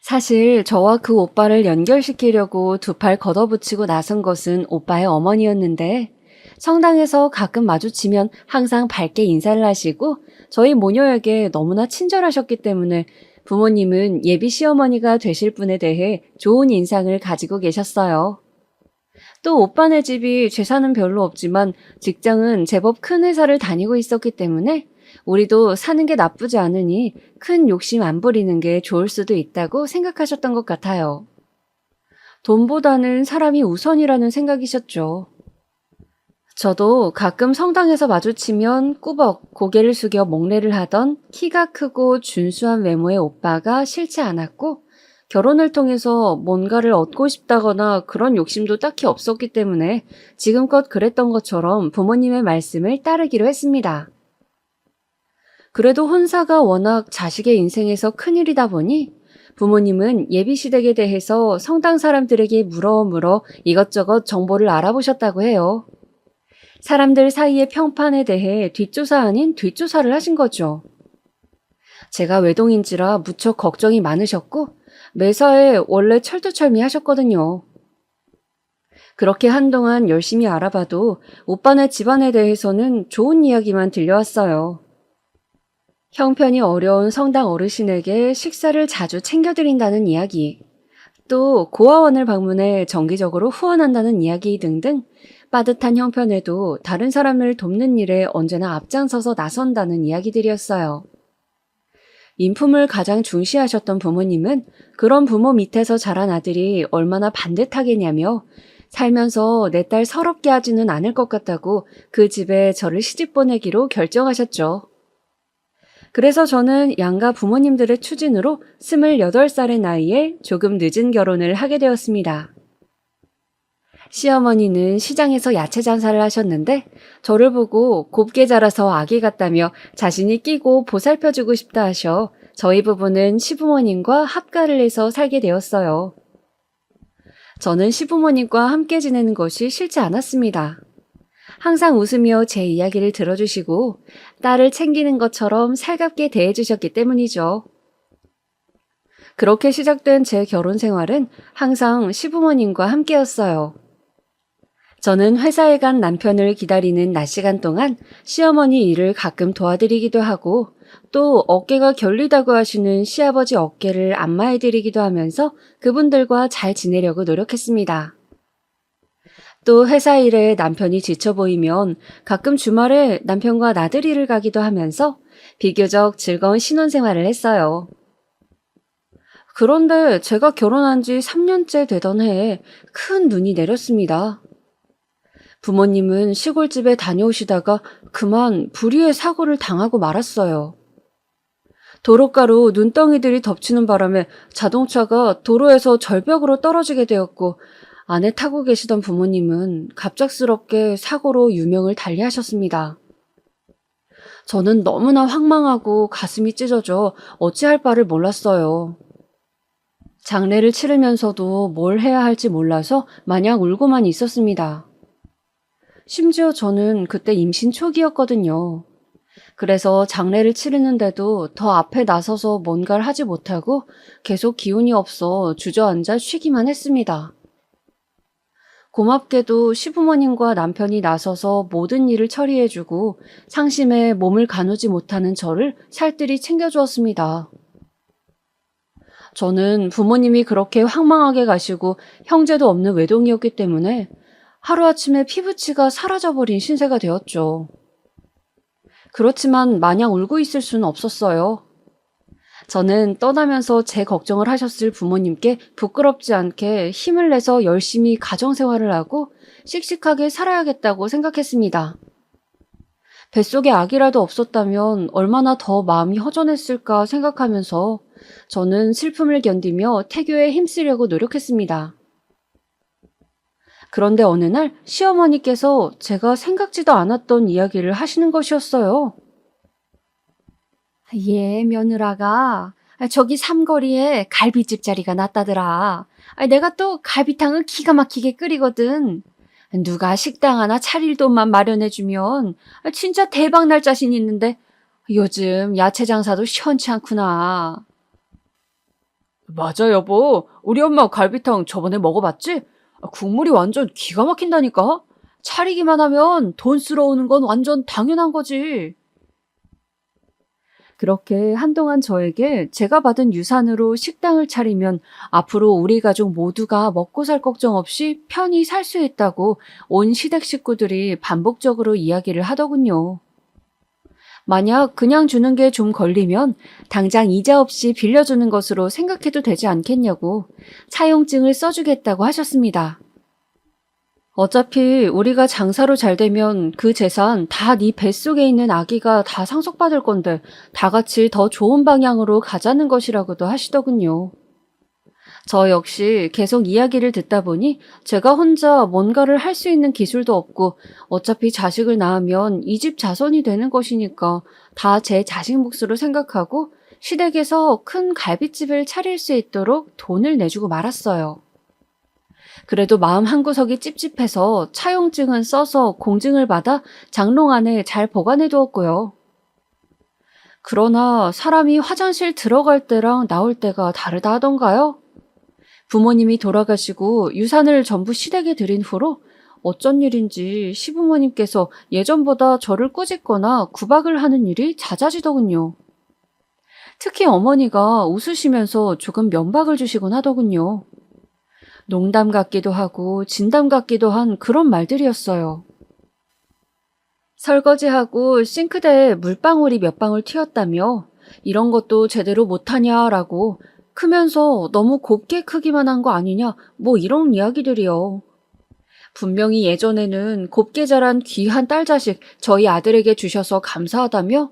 사실 저와 그 오빠를 연결시키려고 두 팔 걷어붙이고 나선 것은 오빠의 어머니였는데 성당에서 가끔 마주치면 항상 밝게 인사를 하시고 저희 모녀에게 너무나 친절하셨기 때문에 부모님은 예비 시어머니가 되실 분에 대해 좋은 인상을 가지고 계셨어요. 또 오빠네 집이 재산은 별로 없지만 직장은 제법 큰 회사를 다니고 있었기 때문에 우리도 사는 게 나쁘지 않으니 큰 욕심 안 부리는 게 좋을 수도 있다고 생각하셨던 것 같아요. 돈보다는 사람이 우선이라는 생각이셨죠. 저도 가끔 성당에서 마주치면 꾸벅 고개를 숙여 목례를 하던 키가 크고 준수한 외모의 오빠가 싫지 않았고 결혼을 통해서 뭔가를 얻고 싶다거나 그런 욕심도 딱히 없었기 때문에 지금껏 그랬던 것처럼 부모님의 말씀을 따르기로 했습니다. 그래도 혼사가 워낙 자식의 인생에서 큰일이다 보니 부모님은 예비시댁에 대해서 성당 사람들에게 물어 이것저것 정보를 알아보셨다고 해요. 사람들 사이의 평판에 대해 뒷조사 아닌 뒷조사를 하신 거죠. 제가 외동인지라 무척 걱정이 많으셨고 매사에 원래 철두철미 하셨거든요. 그렇게 한동안 열심히 알아봐도 오빠네 집안에 대해서는 좋은 이야기만 들려왔어요. 형편이 어려운 성당 어르신에게 식사를 자주 챙겨드린다는 이야기, 또 고아원을 방문해 정기적으로 후원한다는 이야기 등등 빠듯한 형편에도 다른 사람을 돕는 일에 언제나 앞장서서 나선다는 이야기들이었어요. 인품을 가장 중시하셨던 부모님은 그런 부모 밑에서 자란 아들이 얼마나 반듯하겠냐며 살면서 내 딸 서럽게 하지는 않을 것 같다고 그 집에 저를 시집 보내기로 결정하셨죠. 그래서 저는 양가 부모님들의 추진으로 28살의 나이에 조금 늦은 결혼을 하게 되었습니다. 시어머니는 시장에서 야채 장사를 하셨는데 저를 보고 곱게 자라서 아기 같다며 자신이 끼고 보살펴주고 싶다 하셔 저희 부부는 시부모님과 합가를 해서 살게 되었어요. 저는 시부모님과 함께 지내는 것이 싫지 않았습니다. 항상 웃으며 제 이야기를 들어주시고 딸을 챙기는 것처럼 살갑게 대해주셨기 때문이죠. 그렇게 시작된 제 결혼 생활은 항상 시부모님과 함께였어요. 저는 회사에 간 남편을 기다리는 낮 시간 동안 시어머니 일을 가끔 도와드리기도 하고 또 어깨가 결리다고 하시는 시아버지 어깨를 안마해드리기도 하면서 그분들과 잘 지내려고 노력했습니다. 또 회사 일에 남편이 지쳐 보이면 가끔 주말에 남편과 나들이를 가기도 하면서 비교적 즐거운 신혼생활을 했어요. 그런데 제가 결혼한 지 3년째 되던 해에 큰 눈이 내렸습니다. 부모님은 시골집에 다녀오시다가 그만 불의의 사고를 당하고 말았어요. 도로가로 눈덩이들이 덮치는 바람에 자동차가 도로에서 절벽으로 떨어지게 되었고 안에 타고 계시던 부모님은 갑작스럽게 사고로 유명을 달리하셨습니다. 저는 너무나 황망하고 가슴이 찢어져 어찌할 바를 몰랐어요. 장례를 치르면서도 뭘 해야 할지 몰라서 마냥 울고만 있었습니다. 심지어 저는 그때 임신 초기였거든요. 그래서 장례를 치르는데도 더 앞에 나서서 뭔가를 하지 못하고 계속 기운이 없어 주저앉아 쉬기만 했습니다. 고맙게도 시부모님과 남편이 나서서 모든 일을 처리해주고 상심에 몸을 가누지 못하는 저를 살뜰히 챙겨주었습니다. 저는 부모님이 그렇게 황망하게 가시고 형제도 없는 외동이었기 때문에 하루아침에 피부치가 사라져버린 신세가 되었죠. 그렇지만 마냥 울고 있을 수는 없었어요. 저는 떠나면서 제 걱정을 하셨을 부모님께 부끄럽지 않게 힘을 내서 열심히 가정생활을 하고 씩씩하게 살아야겠다고 생각했습니다. 뱃속에 아기라도 없었다면 얼마나 더 마음이 허전했을까 생각하면서 저는 슬픔을 견디며 태교에 힘쓰려고 노력했습니다. 그런데 어느 날 시어머니께서 제가 생각지도 않았던 이야기를 하시는 것이었어요. 예, 며느라가 저기 삼거리에 갈비집 자리가 났다더라. 내가 또 갈비탕을 기가 막히게 끓이거든. 누가 식당 하나 차릴 돈만 마련해주면 진짜 대박 날 자신 있는데 요즘 야채 장사도 시원치 않구나. 맞아, 여보. 우리 엄마 갈비탕 저번에 먹어봤지? 국물이 완전 기가 막힌다니까? 차리기만 하면 돈 쓸어오는 건 완전 당연한 거지. 그렇게 한동안 저에게 제가 받은 유산으로 식당을 차리면 앞으로 우리 가족 모두가 먹고 살 걱정 없이 편히 살 수 있다고 온 시댁 식구들이 반복적으로 이야기를 하더군요. 만약 그냥 주는 게 좀 걸리면 당장 이자 없이 빌려주는 것으로 생각해도 되지 않겠냐고 차용증을 써주겠다고 하셨습니다. 어차피 우리가 장사로 잘 되면 그 재산 다 네 뱃속에 있는 아기가 다 상속받을 건데 다 같이 더 좋은 방향으로 가자는 것이라고도 하시더군요. 저 역시 계속 이야기를 듣다 보니 제가 혼자 뭔가를 할 수 있는 기술도 없고 어차피 자식을 낳으면 이 집 자손이 되는 것이니까 다 제 자식 몫으로 생각하고 시댁에서 큰 갈비집을 차릴 수 있도록 돈을 내주고 말았어요. 그래도 마음 한구석이 찝찝해서 차용증은 써서 공증을 받아 장롱 안에 잘 보관해 두었고요. 그러나 사람이 화장실 들어갈 때랑 나올 때가 다르다 하던가요? 부모님이 돌아가시고 유산을 전부 시댁에 드린 후로 어쩐 일인지 시부모님께서 예전보다 저를 꾸짖거나 구박을 하는 일이 잦아지더군요. 특히 어머니가 웃으시면서 조금 면박을 주시곤 하더군요. 농담 같기도 하고 진담 같기도 한 그런 말들이었어요. 설거지하고 싱크대에 물방울이 몇 방울 튀었다며 이런 것도 제대로 못하냐라고 크면서 너무 곱게 크기만 한 거 아니냐 뭐 이런 이야기들이요. 분명히 예전에는 곱게 자란 귀한 딸 자식 저희 아들에게 주셔서 감사하다며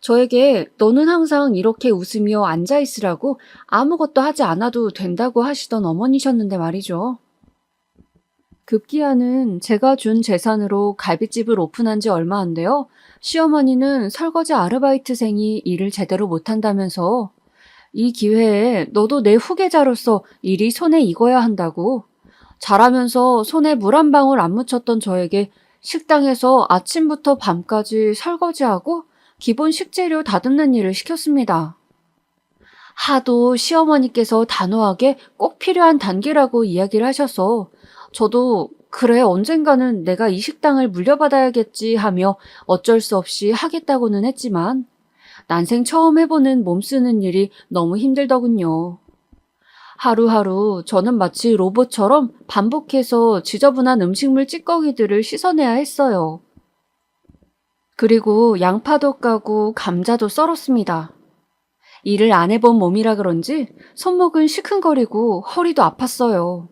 저에게 너는 항상 이렇게 웃으며 앉아있으라고 아무것도 하지 않아도 된다고 하시던 어머니셨는데 말이죠. 급기야는 제가 준 재산으로 갈비집을 오픈한 지 얼마 안 돼요. 시어머니는 설거지 아르바이트생이 일을 제대로 못한다면서 이 기회에 너도 내 후계자로서 일이 손에 익어야 한다고 잘하면서 손에 물 한 방울 안 묻혔던 저에게 식당에서 아침부터 밤까지 설거지하고 기본 식재료 다듬는 일을 시켰습니다. 하도 시어머니께서 단호하게 꼭 필요한 단계라고 이야기를 하셔서 저도 그래 언젠가는 내가 이 식당을 물려받아야겠지 하며 어쩔 수 없이 하겠다고는 했지만 난생 처음 해보는 몸 쓰는 일이 너무 힘들더군요. 하루하루 저는 마치 로봇처럼 반복해서 지저분한 음식물 찌꺼기들을 씻어내야 했어요. 그리고 양파도 까고 감자도 썰었습니다. 일을 안 해본 몸이라 그런지 손목은 시큰거리고 허리도 아팠어요.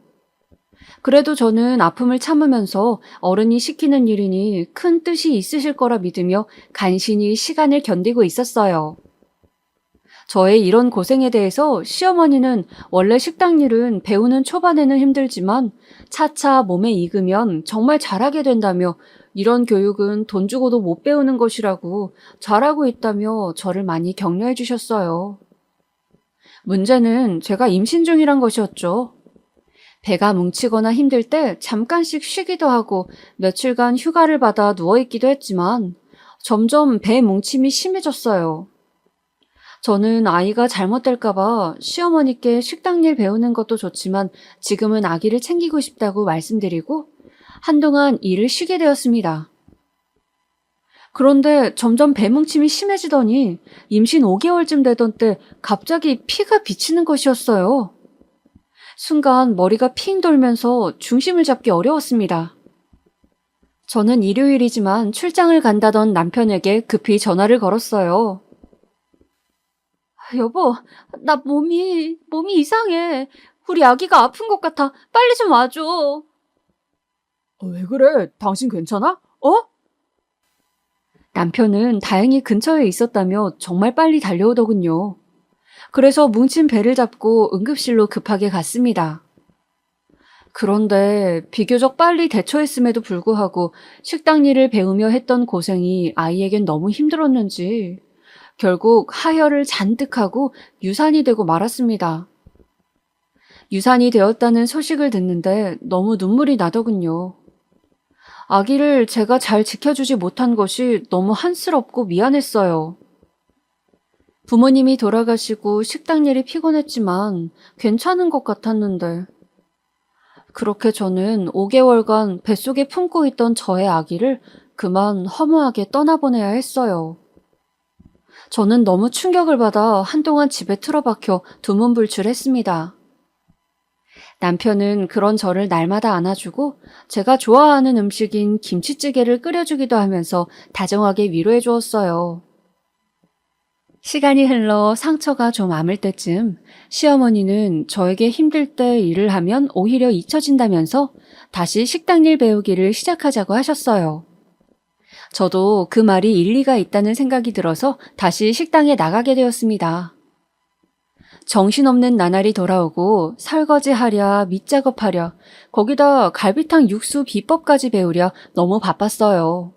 그래도 저는 아픔을 참으면서 어른이 시키는 일이니 큰 뜻이 있으실 거라 믿으며 간신히 시간을 견디고 있었어요. 저의 이런 고생에 대해서 시어머니는 원래 식당 일은 배우는 초반에는 힘들지만 차차 몸에 익으면 정말 잘하게 된다며 이런 교육은 돈 주고도 못 배우는 것이라고 잘하고 있다며 저를 많이 격려해 주셨어요. 문제는 제가 임신 중이란 것이었죠. 배가 뭉치거나 힘들 때 잠깐씩 쉬기도 하고 며칠간 휴가를 받아 누워있기도 했지만 점점 배 뭉침이 심해졌어요. 저는 아이가 잘못될까봐 시어머니께 식당 일 배우는 것도 좋지만 지금은 아기를 챙기고 싶다고 말씀드리고 한동안 일을 쉬게 되었습니다. 그런데 점점 배뭉침이 심해지더니 임신 5개월쯤 되던 때 갑자기 피가 비치는 것이었어요. 순간 머리가 핑 돌면서 중심을 잡기 어려웠습니다. 저는 일요일이지만 출장을 간다던 남편에게 급히 전화를 걸었어요. 여보, 나 몸이 이상해. 우리 아기가 아픈 것 같아. 빨리 좀 와줘. 왜 그래? 당신 괜찮아? 남편은 다행히 근처에 있었다며 정말 빨리 달려오더군요. 그래서 뭉친 배를 잡고 응급실로 급하게 갔습니다. 그런데 비교적 빨리 대처했음에도 불구하고 식당 일을 배우며 했던 고생이 아이에겐 너무 힘들었는지 결국 하혈을 잔뜩 하고 유산이 되고 말았습니다. 유산이 되었다는 소식을 듣는데 너무 눈물이 나더군요. 아기를 제가 잘 지켜주지 못한 것이 너무 한스럽고 미안했어요. 부모님이 돌아가시고 식당 일이 피곤했지만 괜찮은 것 같았는데 그렇게 저는 5개월간 뱃속에 품고 있던 저의 아기를 그만 허무하게 떠나보내야 했어요. 저는 너무 충격을 받아 한동안 집에 틀어박혀 두문불출했습니다. 남편은 그런 저를 날마다 안아주고 제가 좋아하는 음식인 김치찌개를 끓여주기도 하면서 다정하게 위로해 주었어요. 시간이 흘러 상처가 좀 아물 때쯤 시어머니는 저에게 힘들 때 일을 하면 오히려 잊혀진다면서 다시 식당 일 배우기를 시작하자고 하셨어요. 저도 그 말이 일리가 있다는 생각이 들어서 다시 식당에 나가게 되었습니다. 정신없는 나날이 돌아오고 설거지하랴 밑작업하랴 거기다 갈비탕 육수 비법까지 배우랴 너무 바빴어요.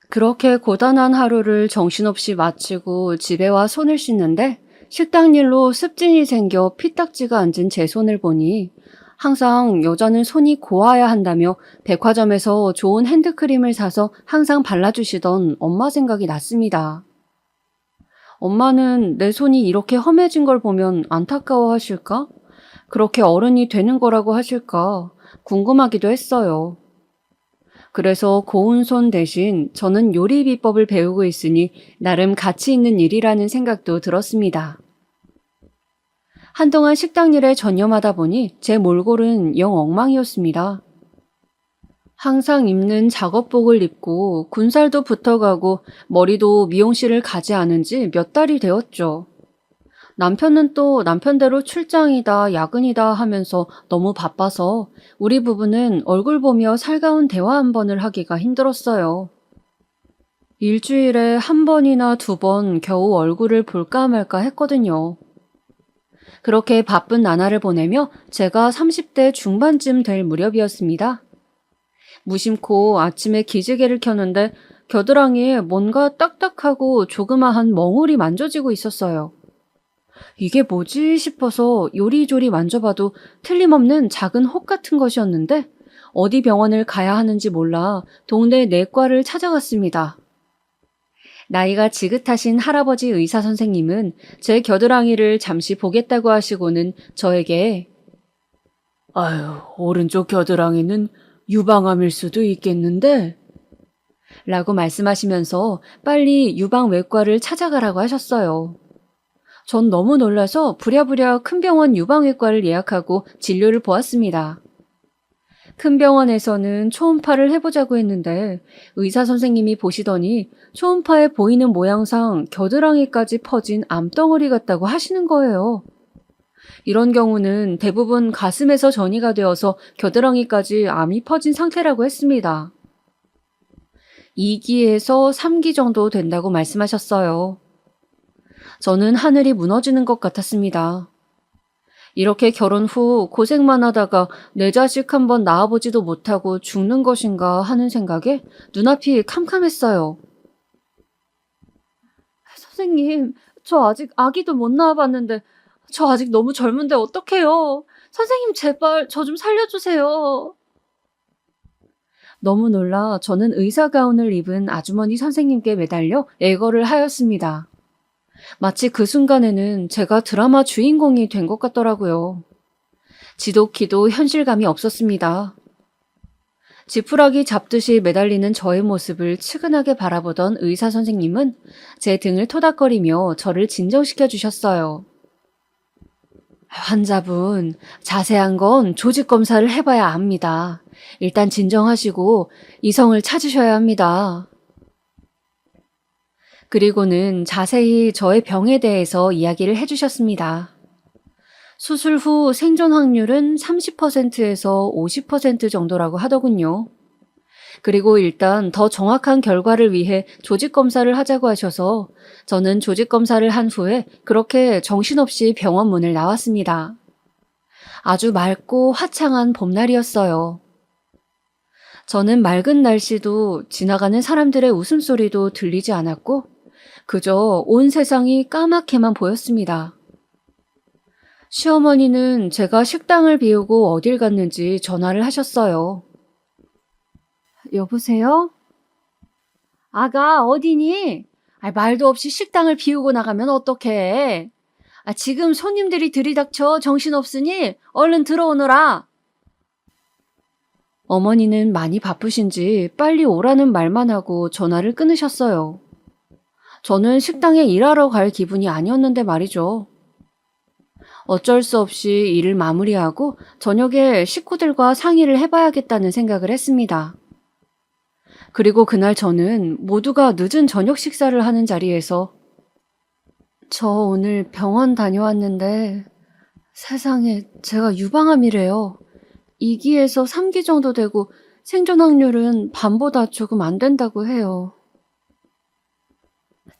그렇게 고단한 하루를 정신없이 마치고 집에 와 손을 씻는데 식당 일로 습진이 생겨 피딱지가 앉은 제 손을 보니 항상 여자는 손이 고와야 한다며 백화점에서 좋은 핸드크림을 사서 항상 발라주시던 엄마 생각이 났습니다. 엄마는 내 손이 이렇게 험해진 걸 보면 안타까워 하실까? 그렇게 어른이 되는 거라고 하실까? 궁금하기도 했어요. 그래서 고운 손 대신 저는 요리 비법을 배우고 있으니 나름 가치 있는 일이라는 생각도 들었습니다. 한동안 식당 일에 전념하다 보니 제 몰골은 영 엉망이었습니다. 항상 입는 작업복을 입고 군살도 붙어가고 머리도 미용실을 가지 않은 지 몇 달이 되었죠. 남편은 또 남편대로 출장이다 야근이다 하면서 너무 바빠서 우리 부부는 얼굴 보며 살가운 대화 한 번을 하기가 힘들었어요. 일주일에 한 번이나 2번 겨우 얼굴을 볼까 말까 했거든요. 그렇게 바쁜 나날을 보내며 제가 30대 중반쯤 될 무렵이었습니다. 무심코 아침에 기지개를 켰는데 겨드랑이에 뭔가 딱딱하고 조그마한 멍울이 만져지고 있었어요. 이게 뭐지 싶어서 요리조리 만져봐도 틀림없는 작은 혹 같은 것이었는데 어디 병원을 가야 하는지 몰라 동네 내과를 찾아갔습니다. 나이가 지긋하신 할아버지 의사 선생님은 제 겨드랑이를 잠시 보겠다고 하시고는 저에게 아유, 오른쪽 겨드랑이는 유방암일 수도 있겠는데? 라고 말씀하시면서 빨리 유방외과를 찾아가라고 하셨어요. 전 너무 놀라서 부랴부랴 큰 병원 유방외과를 예약하고 진료를 보았습니다. 큰 병원에서는 초음파를 해보자고 했는데 의사 선생님이 보시더니 초음파에 보이는 모양상 겨드랑이까지 퍼진 암덩어리 같다고 하시는 거예요. 이런 경우는 대부분 가슴에서 전이가 되어서 겨드랑이까지 암이 퍼진 상태라고 했습니다. 2기에서 3기 정도 된다고 말씀하셨어요. 저는 하늘이 무너지는 것 같았습니다. 이렇게 결혼 후 고생만 하다가 내 자식 한번 낳아보지도 못하고 죽는 것인가 하는 생각에 눈앞이 캄캄했어요. 선생님, 저 아직 아기도 못 낳아봤는데 저 아직 너무 젊은데 어떡해요? 선생님 제발 저 좀 살려주세요. 너무 놀라 저는 의사 가운을 입은 아주머니 선생님께 매달려 애걸을 하였습니다. 마치 그 순간에는 제가 드라마 주인공이 된 것 같더라고요. 지독히도 현실감이 없었습니다. 지푸라기 잡듯이 매달리는 저의 모습을 측은하게 바라보던 의사 선생님은 제 등을 토닥거리며 저를 진정시켜 주셨어요. 환자분, 자세한 건 조직 검사를 해봐야 압니다. 일단 진정하시고 이성을 찾으셔야 합니다. 그리고는 자세히 저의 병에 대해서 이야기를 해주셨습니다. 수술 후 생존 확률은 30%에서 50% 정도라고 하더군요. 그리고 일단 더 정확한 결과를 위해 조직검사를 하자고 하셔서 저는 조직검사를 한 후에 그렇게 정신없이 병원 문을 나왔습니다. 아주 맑고 화창한 봄날이었어요. 저는 맑은 날씨도 지나가는 사람들의 웃음소리도 들리지 않았고 그저 온 세상이 까맣게만 보였습니다. 시어머니는 제가 식당을 비우고 어딜 갔는지 전화를 하셨어요. 여보세요? 아가, 어디니? 말도 없이 식당을 비우고 나가면 어떡해? 지금 손님들이 들이닥쳐 정신없으니 얼른 들어오너라. 어머니는 많이 바쁘신지 빨리 오라는 말만 하고 전화를 끊으셨어요. 저는 식당에 일하러 갈 기분이 아니었는데 말이죠. 어쩔 수 없이 일을 마무리하고 저녁에 식구들과 상의를 해봐야겠다는 생각을 했습니다. 그리고 그날 저는 모두가 늦은 저녁 식사를 하는 자리에서 저 오늘 병원 다녀왔는데 세상에 제가 유방암이래요. 2기에서 3기 정도 되고 생존 확률은 반보다 조금 안 된다고 해요.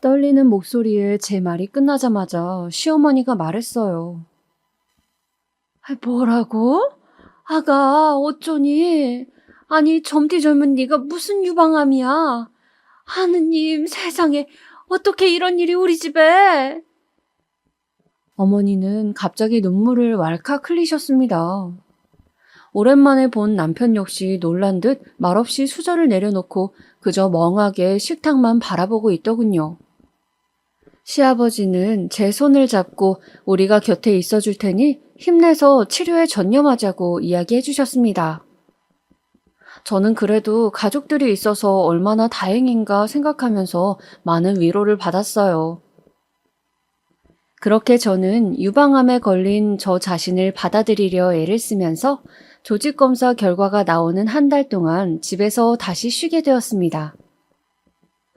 떨리는 목소리에 제 말이 끝나자마자 시어머니가 말했어요. 뭐라고? 아가, 어쩌니? 아니, 젊디 젊은 네가 무슨 유방암이야? 하느님, 세상에, 어떻게 이런 일이 우리 집에? 어머니는 갑자기 눈물을 왈칵 흘리셨습니다. 오랜만에 본 남편 역시 놀란 듯 말없이 수저를 내려놓고 그저 멍하게 식탁만 바라보고 있더군요. 시아버지는 제 손을 잡고 우리가 곁에 있어줄 테니 힘내서 치료에 전념하자고 이야기해 주셨습니다. 저는 그래도 가족들이 있어서 얼마나 다행인가 생각하면서 많은 위로를 받았어요. 그렇게 저는 유방암에 걸린 저 자신을 받아들이려 애를 쓰면서 조직검사 결과가 나오는 한 달 동안 집에서 다시 쉬게 되었습니다.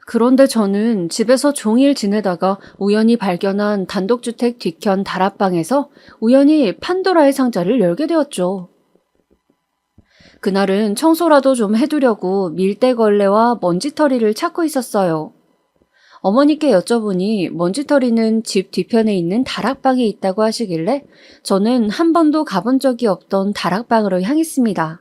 그런데 저는 집에서 종일 지내다가 우연히 발견한 단독주택 뒤편 다락방에서 우연히 판도라의 상자를 열게 되었죠. 그날은 청소라도 좀 해두려고 밀대걸레와 먼지털이를 찾고 있었어요. 어머니께 여쭤보니 먼지털이는 집 뒤편에 있는 다락방에 있다고 하시길래 저는 한 번도 가본 적이 없던 다락방으로 향했습니다.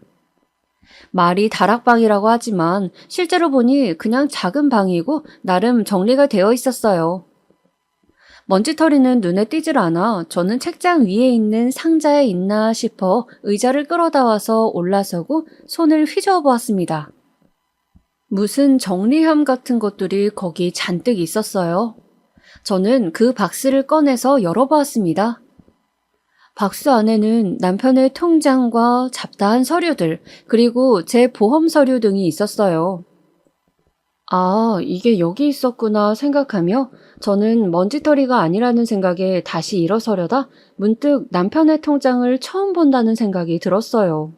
말이 다락방이라고 하지만 실제로 보니 그냥 작은 방이고 나름 정리가 되어 있었어요. 먼지털이는 눈에 띄질 않아 저는 책장 위에 있는 상자에 있나 싶어 의자를 끌어다 와서 올라서고 손을 휘저어 보았습니다. 무슨 정리함 같은 것들이 거기 잔뜩 있었어요. 저는 그 박스를 꺼내서 열어보았습니다. 박스 안에는 남편의 통장과 잡다한 서류들, 그리고 제 보험 서류 등이 있었어요. 아, 이게 여기 있었구나 생각하며 저는 먼지털이가 아니라는 생각에 다시 일어서려다 문득 남편의 통장을 처음 본다는 생각이 들었어요.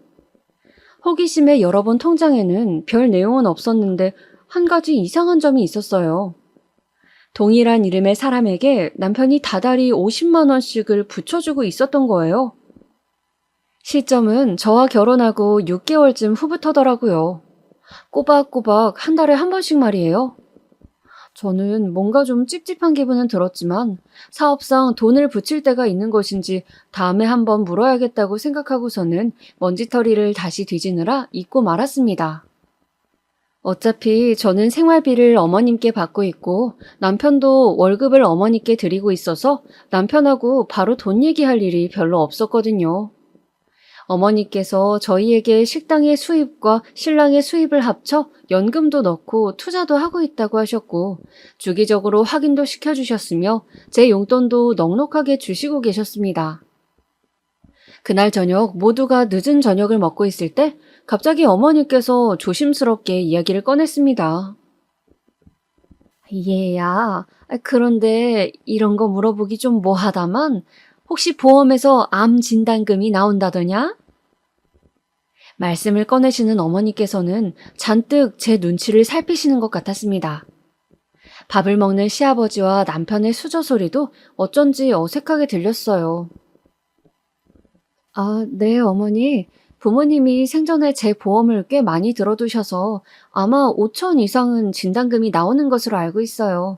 호기심에 열어본 통장에는 별 내용은 없었는데 한 가지 이상한 점이 있었어요. 동일한 이름의 사람에게 남편이 다달이 50만 원씩을 붙여주고 있었던 거예요. 시점은 저와 결혼하고 6개월쯤 후부터더라고요. 꼬박꼬박 한 달에 한 번씩 말이에요. 저는 뭔가 좀 찝찝한 기분은 들었지만 사업상 돈을 붙일 때가 있는 것인지 다음에 한번 물어야겠다고 생각하고서는 먼지털이를 다시 뒤지느라 잊고 말았습니다. 어차피 저는 생활비를 어머님께 받고 있고 남편도 월급을 어머니께 드리고 있어서 남편하고 바로 돈 얘기할 일이 별로 없었거든요. 어머니께서 저희에게 식당의 수입과 신랑의 수입을 합쳐 연금도 넣고 투자도 하고 있다고 하셨고 주기적으로 확인도 시켜주셨으며 제 용돈도 넉넉하게 주시고 계셨습니다. 그날 저녁 모두가 늦은 저녁을 먹고 있을 때 갑자기 어머니께서 조심스럽게 이야기를 꺼냈습니다. 얘야, 그런데 이런 거 물어보기 좀 뭐하다만 혹시 보험에서 암 진단금이 나온다더냐? 말씀을 꺼내시는 어머니께서는 잔뜩 제 눈치를 살피시는 것 같았습니다. 밥을 먹는 시아버지와 남편의 수저 소리도 어쩐지 어색하게 들렸어요. 아, 네, 어머니. 부모님이 생전에 제 보험을 꽤 많이 들어두셔서 아마 5천 이상은 진단금이 나오는 것으로 알고 있어요.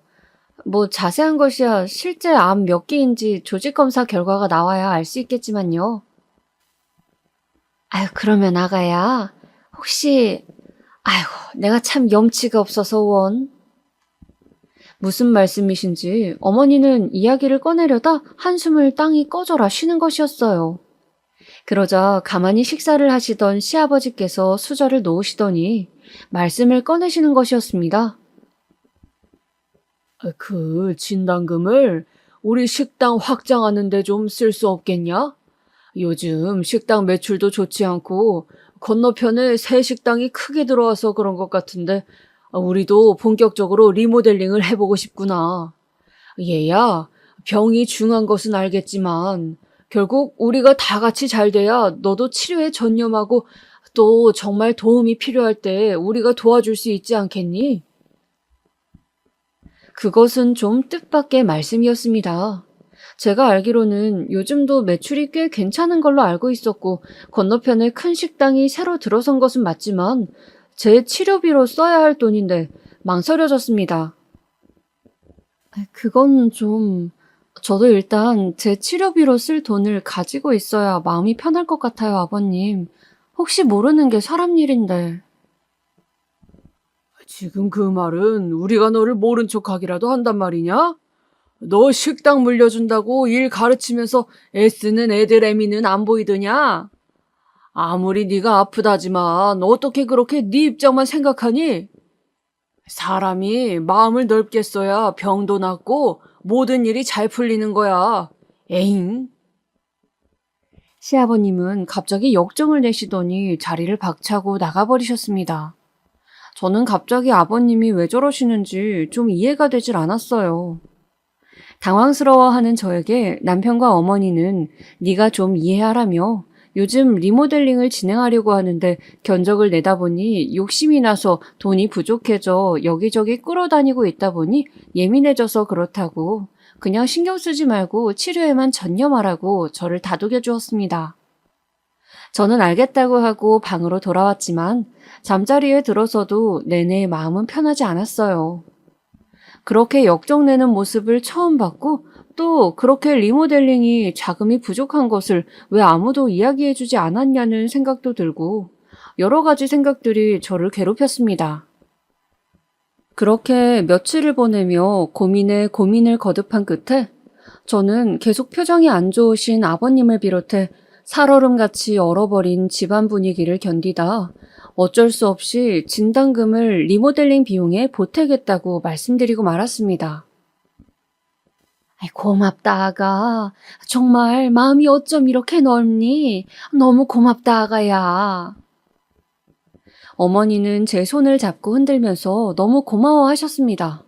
뭐 자세한 것이야 실제 암 몇 개인지 조직검사 결과가 나와야 알 수 있겠지만요. 아유, 그러면 아가야, 혹시, 아이고, 내가 참 염치가 없어서 원. 무슨 말씀이신지 어머니는 이야기를 꺼내려다 한숨을 땅이 꺼져라 쉬는 것이었어요. 그러자 가만히 식사를 하시던 시아버지께서 수저를 놓으시더니 말씀을 꺼내시는 것이었습니다. 그 진단금을 우리 식당 확장하는 데 좀 쓸 수 없겠냐? 요즘 식당 매출도 좋지 않고 건너편에 새 식당이 크게 들어와서 그런 것 같은데 우리도 본격적으로 리모델링을 해보고 싶구나. 얘야, 병이 중한 것은 알겠지만 결국 우리가 다 같이 잘 돼야 너도 치료에 전념하고 또 정말 도움이 필요할 때 우리가 도와줄 수 있지 않겠니? 그것은 좀 뜻밖의 말씀이었습니다. 제가 알기로는 요즘도 매출이 꽤 괜찮은 걸로 알고 있었고 건너편에 큰 식당이 새로 들어선 것은 맞지만 제 치료비로 써야 할 돈인데 망설여졌습니다. 그건 좀... 저도 일단 제 치료비로 쓸 돈을 가지고 있어야 마음이 편할 것 같아요, 아버님. 혹시 모르는 게 사람 일인데. 지금 그 말은 우리가 너를 모른 척하기라도 한단 말이냐? 너 식당 물려준다고 일 가르치면서 애쓰는 애들 애미는 안 보이더냐? 아무리 네가 아프다지만 어떻게 그렇게 네 입장만 생각하니? 사람이 마음을 넓게 써야 병도 낫고 모든 일이 잘 풀리는 거야. 에잉? 시아버님은 갑자기 역정을 내시더니 자리를 박차고 나가버리셨습니다. 저는 갑자기 아버님이 왜 저러시는지 좀 이해가 되질 않았어요. 당황스러워하는 저에게 남편과 어머니는 네가 좀 이해하라며 요즘 리모델링을 진행하려고 하는데 견적을 내다 보니 욕심이 나서 돈이 부족해져 여기저기 끌어다니고 있다 보니 예민해져서 그렇다고 그냥 신경 쓰지 말고 치료에만 전념하라고 저를 다독여 주었습니다. 저는 알겠다고 하고 방으로 돌아왔지만 잠자리에 들어서도 내내 마음은 편하지 않았어요. 그렇게 역정내는 모습을 처음 봤고 또 그렇게 리모델링이 자금이 부족한 것을 왜 아무도 이야기해주지 않았냐는 생각도 들고 여러 가지 생각들이 저를 괴롭혔습니다. 그렇게 며칠을 보내며 고민에 고민을 거듭한 끝에 저는 계속 표정이 안 좋으신 아버님을 비롯해 살얼음같이 얼어버린 집안 분위기를 견디다 어쩔 수 없이 진단금을 리모델링 비용에 보태겠다고 말씀드리고 말았습니다. 고맙다, 아가. 정말 마음이 어쩜 이렇게 넓니? 너무 고맙다, 아가야. 어머니는 제 손을 잡고 흔들면서 너무 고마워하셨습니다.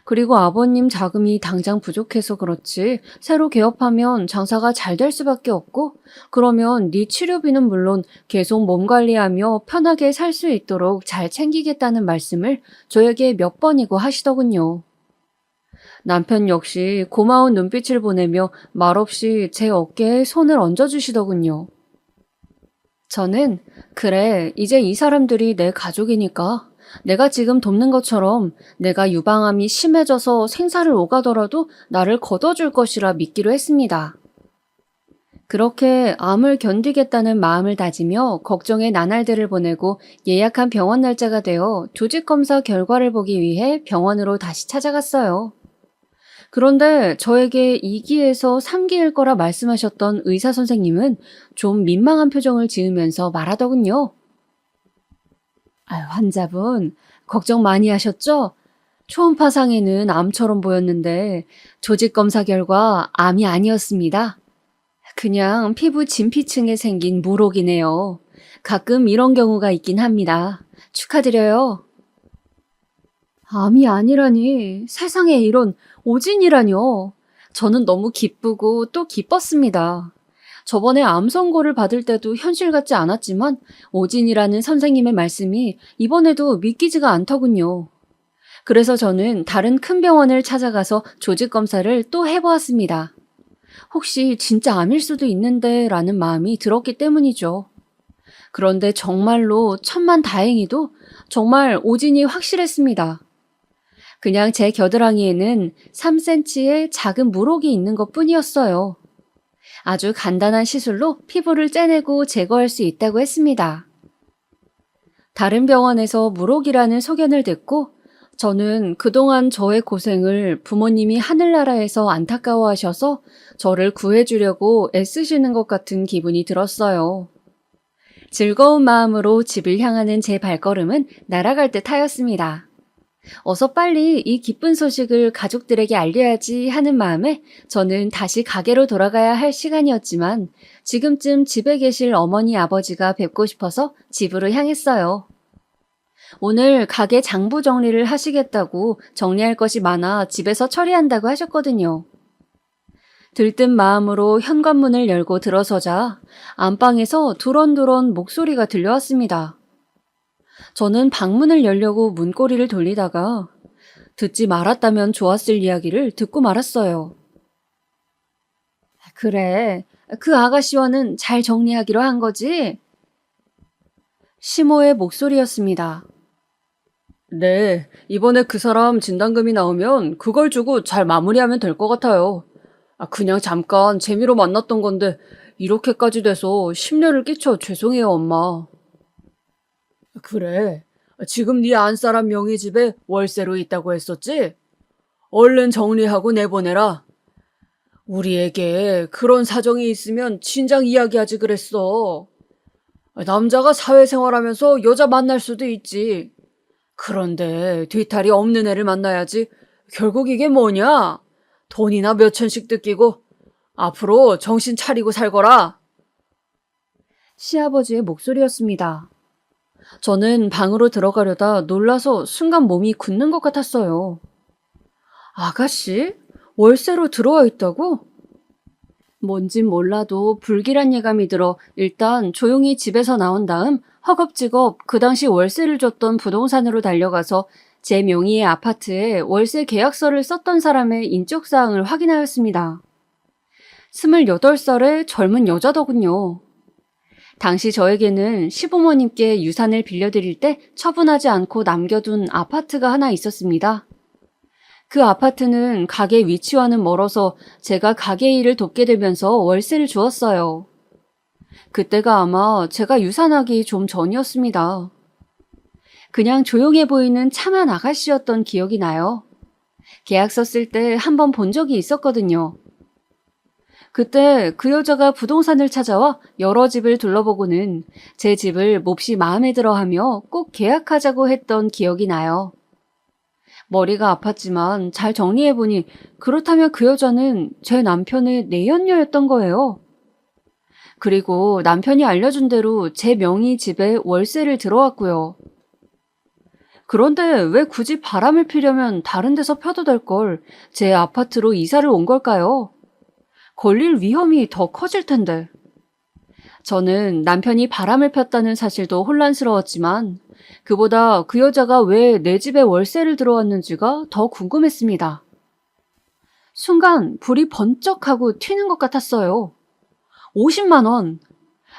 그리고 아버님 자금이 당장 부족해서 그렇지 새로 개업하면 장사가 잘 될 수밖에 없고 그러면 네 치료비는 물론 계속 몸 관리하며 편하게 살 수 있도록 잘 챙기겠다는 말씀을 저에게 몇 번이고 하시더군요. 남편 역시 고마운 눈빛을 보내며 말없이 제 어깨에 손을 얹어주시더군요. 저는 그래, 이제 이 사람들이 내 가족이니까 내가 지금 돕는 것처럼 내가 유방암이 심해져서 생사를 오가더라도 나를 걷어줄 것이라 믿기로 했습니다. 그렇게 암을 견디겠다는 마음을 다지며 걱정의 나날들을 보내고 예약한 병원 날짜가 되어 조직검사 결과를 보기 위해 병원으로 다시 찾아갔어요. 그런데 저에게 2기에서 3기일 거라 말씀하셨던 의사 선생님은 좀 민망한 표정을 지으면서 말하더군요. 환자분, 걱정 많이 하셨죠? 초음파 상에는 암처럼 보였는데 조직검사 결과 암이 아니었습니다. 그냥 피부 진피층에 생긴 물혹이네요. 가끔 이런 경우가 있긴 합니다. 축하드려요. 암이 아니라니, 세상에 이런 오진이라뇨. 저는 너무 기쁘고 또 기뻤습니다. 저번에 암 선고를 받을 때도 현실 같지 않았지만 오진이라는 선생님의 말씀이 이번에도 믿기지가 않더군요. 그래서 저는 다른 큰 병원을 찾아가서 조직검사를 또 해보았습니다. 혹시 진짜 암일 수도 있는데 라는 마음이 들었기 때문이죠. 그런데 정말로 천만다행히도 정말 오진이 확실했습니다. 그냥 제 겨드랑이에는 3cm의 작은 물혹이 있는 것 뿐이었어요. 아주 간단한 시술로 피부를 째내고 제거할 수 있다고 했습니다. 다른 병원에서 무록이라는 소견을 듣고 저는 그동안 저의 고생을 부모님이 하늘나라에서 안타까워하셔서 저를 구해주려고 애쓰시는 것 같은 기분이 들었어요. 즐거운 마음으로 집을 향하는 제 발걸음은 날아갈 듯 하였습니다. 어서 빨리 이 기쁜 소식을 가족들에게 알려야지 하는 마음에 저는 다시 가게로 돌아가야 할 시간이었지만 지금쯤 집에 계실 어머니 아버지가 뵙고 싶어서 집으로 향했어요. 오늘 가게 장부 정리를 하시겠다고 정리할 것이 많아 집에서 처리한다고 하셨거든요. 들뜬 마음으로 현관문을 열고 들어서자 안방에서 두런두런 목소리가 들려왔습니다. 저는 방문을 열려고 문고리를 돌리다가 듣지 말았다면 좋았을 이야기를 듣고 말았어요. 그래, 그 아가씨와는 잘 정리하기로 한 거지? 시모의 목소리였습니다. 네, 이번에 그 사람 진단금이 나오면 그걸 주고 잘 마무리하면 될 것 같아요. 그냥 잠깐 재미로 만났던 건데 이렇게까지 돼서 심려를 끼쳐 죄송해요, 엄마. 그래, 지금 네 안사람 명의 집에 월세로 있다고 했었지? 얼른 정리하고 내보내라. 우리에게 그런 사정이 있으면 진작 이야기하지 그랬어. 남자가 사회생활하면서 여자 만날 수도 있지. 그런데 뒤탈이 없는 애를 만나야지. 결국 이게 뭐냐? 돈이나 몇 천씩 뜯기고 앞으로 정신 차리고 살거라. 시아버지의 목소리였습니다. 저는 방으로 들어가려다 놀라서 순간 몸이 굳는 것 같았어요. 아가씨? 월세로 들어와 있다고? 뭔진 몰라도 불길한 예감이 들어 일단 조용히 집에서 나온 다음 허겁지겁 그 당시 월세를 줬던 부동산으로 달려가서 제 명의의 아파트에 월세 계약서를 썼던 사람의 인적사항을 확인하였습니다. 28살의 젊은 여자더군요. 당시 저에게는 시부모님께 유산을 빌려드릴 때 처분하지 않고 남겨둔 아파트가 하나 있었습니다. 그 아파트는 가게 위치와는 멀어서 제가 가게 일을 돕게 되면서 월세를 주었어요. 그때가 아마 제가 유산하기 좀 전이었습니다. 그냥 조용해 보이는 참한 아가씨였던 기억이 나요. 계약서 쓸 때 한 번 본 적이 있었거든요. 그때 그 여자가 부동산을 찾아와 여러 집을 둘러보고는 제 집을 몹시 마음에 들어하며 꼭 계약하자고 했던 기억이 나요. 머리가 아팠지만 잘 정리해보니 그렇다면 그 여자는 제 남편의 내연녀였던 거예요. 그리고 남편이 알려준 대로 제 명의 집에 월세를 들어왔고요. 그런데 왜 굳이 바람을 피려면 다른 데서 펴도 될 걸 제 아파트로 이사를 온 걸까요? 걸릴 위험이 더 커질 텐데. 저는 남편이 바람을 폈다는 사실도 혼란스러웠지만 그보다 그 여자가 왜 내 집에 월세를 들어왔는지가 더 궁금했습니다. 순간 불이 번쩍하고 튀는 것 같았어요. 50만 원.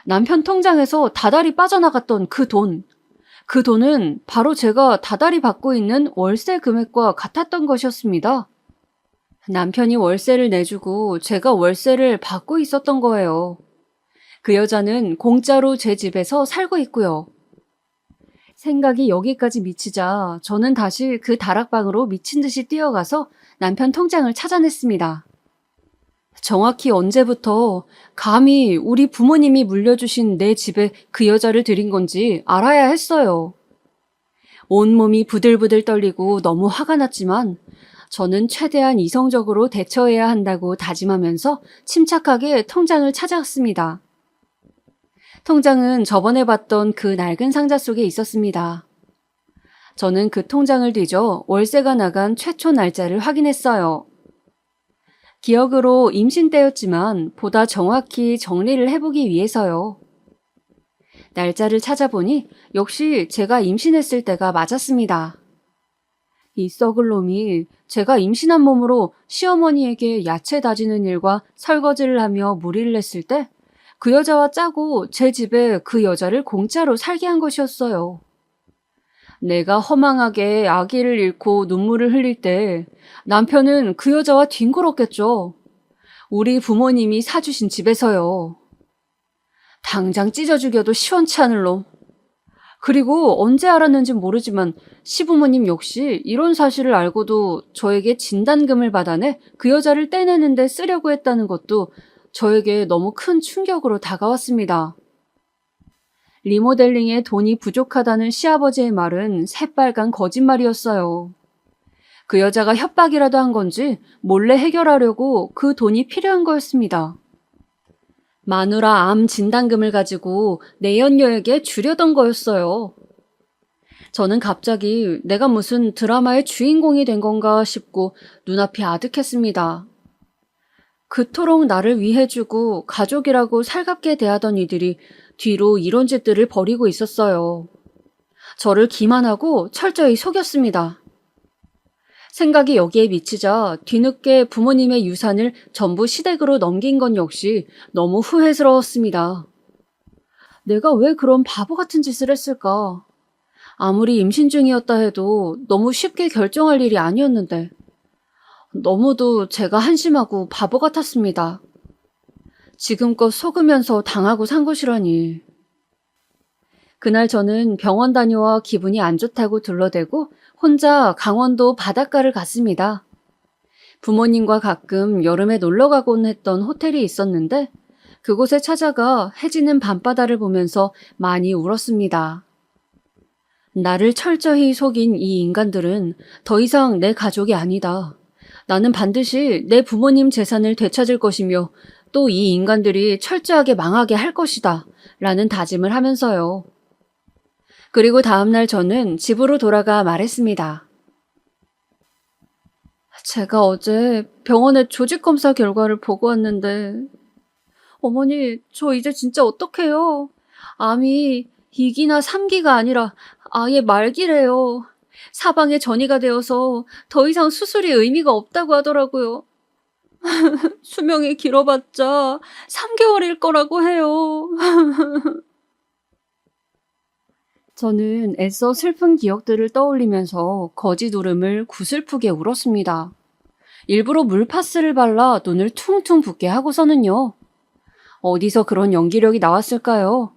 남편 통장에서 다달이 빠져나갔던 그 돈. 그 돈은 바로 제가 다달이 받고 있는 월세 금액과 같았던 것이었습니다. 남편이 월세를 내주고 제가 월세를 받고 있었던 거예요. 그 여자는 공짜로 제 집에서 살고 있고요. 생각이 여기까지 미치자 저는 다시 그 다락방으로 미친 듯이 뛰어가서 남편 통장을 찾아냈습니다. 정확히 언제부터 감히 우리 부모님이 물려주신 내 집에 그 여자를 들인 건지 알아야 했어요. 온몸이 부들부들 떨리고 너무 화가 났지만 저는 최대한 이성적으로 대처해야 한다고 다짐하면서 침착하게 통장을 찾아갔습니다. 통장은 저번에 봤던 그 낡은 상자 속에 있었습니다. 저는 그 통장을 뒤져 월세가 나간 최초 날짜를 확인했어요. 기억으로 임신 때였지만 보다 정확히 정리를 해보기 위해서요. 날짜를 찾아보니 역시 제가 임신했을 때가 맞았습니다. 이 썩을 놈이 제가 임신한 몸으로 시어머니에게 야채 다지는 일과 설거지를 하며 무리를 했을 때 그 여자와 짜고 제 집에 그 여자를 공짜로 살게 한 것이었어요. 내가 허망하게 아기를 잃고 눈물을 흘릴 때 남편은 그 여자와 뒹굴었겠죠. 우리 부모님이 사주신 집에서요. 당장 찢어 죽여도 시원치 않을 놈. 그리고 언제 알았는진 모르지만 시부모님 역시 이런 사실을 알고도 저에게 진단금을 받아내 그 여자를 떼내는데 쓰려고 했다는 것도 저에게 너무 큰 충격으로 다가왔습니다. 리모델링에 돈이 부족하다는 시아버지의 말은 새빨간 거짓말이었어요. 그 여자가 협박이라도 한 건지 몰래 해결하려고 그 돈이 필요한 거였습니다. 마누라 암 진단금을 가지고 내연녀에게 주려던 거였어요. 저는 갑자기 내가 무슨 드라마의 주인공이 된 건가 싶고 눈앞이 아득했습니다. 그토록 나를 위해주고 가족이라고 살갑게 대하던 이들이 뒤로 이런 짓들을 벌이고 있었어요. 저를 기만하고 철저히 속였습니다. 생각이 여기에 미치자 뒤늦게 부모님의 유산을 전부 시댁으로 넘긴 건 역시 너무 후회스러웠습니다. 내가 왜 그런 바보 같은 짓을 했을까? 아무리 임신 중이었다 해도 너무 쉽게 결정할 일이 아니었는데 너무도 제가 한심하고 바보 같았습니다. 지금껏 속으면서 당하고 산 것이라니. 그날 저는 병원 다녀와 기분이 안 좋다고 둘러대고 혼자 강원도 바닷가를 갔습니다. 부모님과 가끔 여름에 놀러 가곤 했던 호텔이 있었는데 그곳에 찾아가 해지는 밤바다를 보면서 많이 울었습니다. 나를 철저히 속인 이 인간들은 더 이상 내 가족이 아니다. 나는 반드시 내 부모님 재산을 되찾을 것이며 또 이 인간들이 철저하게 망하게 할 것이다. 라는 다짐을 하면서요. 그리고 다음날 저는 집으로 돌아가 말했습니다. 제가 어제 병원에 조직검사 결과를 보고 왔는데 어머니, 저 이제 진짜 어떡해요? 암이 2기나 3기가 아니라 아예 말기래요. 사방에 전이가 되어서 더 이상 수술이 의미가 없다고 하더라고요. 수명이 길어봤자 3개월일 거라고 해요. 저는 애써 슬픈 기억들을 떠올리면서 거짓 울음을 구슬프게 울었습니다. 일부러 물파스를 발라 눈을 퉁퉁 붓게 하고서는요. 어디서 그런 연기력이 나왔을까요?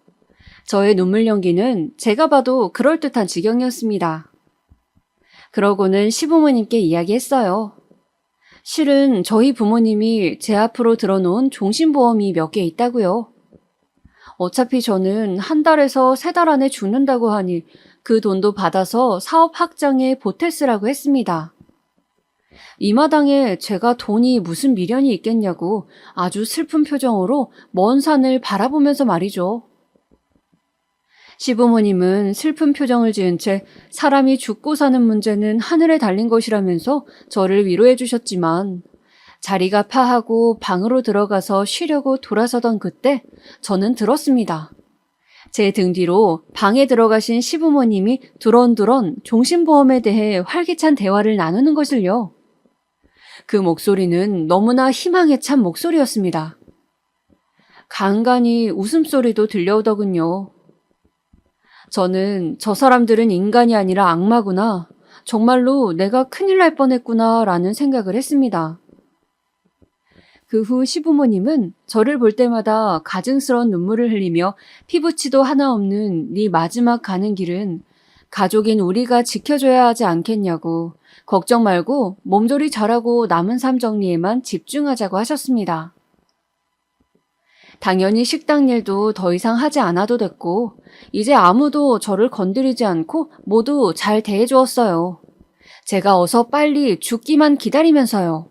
저의 눈물 연기는 제가 봐도 그럴듯한 지경이었습니다. 그러고는 시부모님께 이야기했어요. 실은 저희 부모님이 제 앞으로 들어놓은 종신보험이 몇 개 있다고요. 어차피 저는 한 달에서 3달 안에 죽는다고 하니 그 돈도 받아서 사업 확장에 보태 쓰라고 했습니다. 이 마당에 제가 돈이 무슨 미련이 있겠냐고 아주 슬픈 표정으로 먼 산을 바라보면서 말이죠. 시부모님은 슬픈 표정을 지은 채 사람이 죽고 사는 문제는 하늘에 달린 것이라면서 저를 위로해 주셨지만 자리가 파하고 방으로 들어가서 쉬려고 돌아서던 그때 저는 들었습니다. 제 등 뒤로 방에 들어가신 시부모님이 두런두런 종신보험에 대해 활기찬 대화를 나누는 것을요. 그 목소리는 너무나 희망에 찬 목소리였습니다. 간간히 웃음소리도 들려오더군요. 저는 저 사람들은 인간이 아니라 악마구나. 정말로 내가 큰일 날 뻔했구나 라는 생각을 했습니다. 그 후 시부모님은 저를 볼 때마다 가증스러운 눈물을 흘리며 피부치도 하나 없는 네 마지막 가는 길은 가족인 우리가 지켜줘야 하지 않겠냐고 걱정 말고 몸조리 잘하고 남은 삶 정리에만 집중하자고 하셨습니다. 당연히 식당 일도 더 이상 하지 않아도 됐고 이제 아무도 저를 건드리지 않고 모두 잘 대해주었어요. 제가 어서 빨리 죽기만 기다리면서요.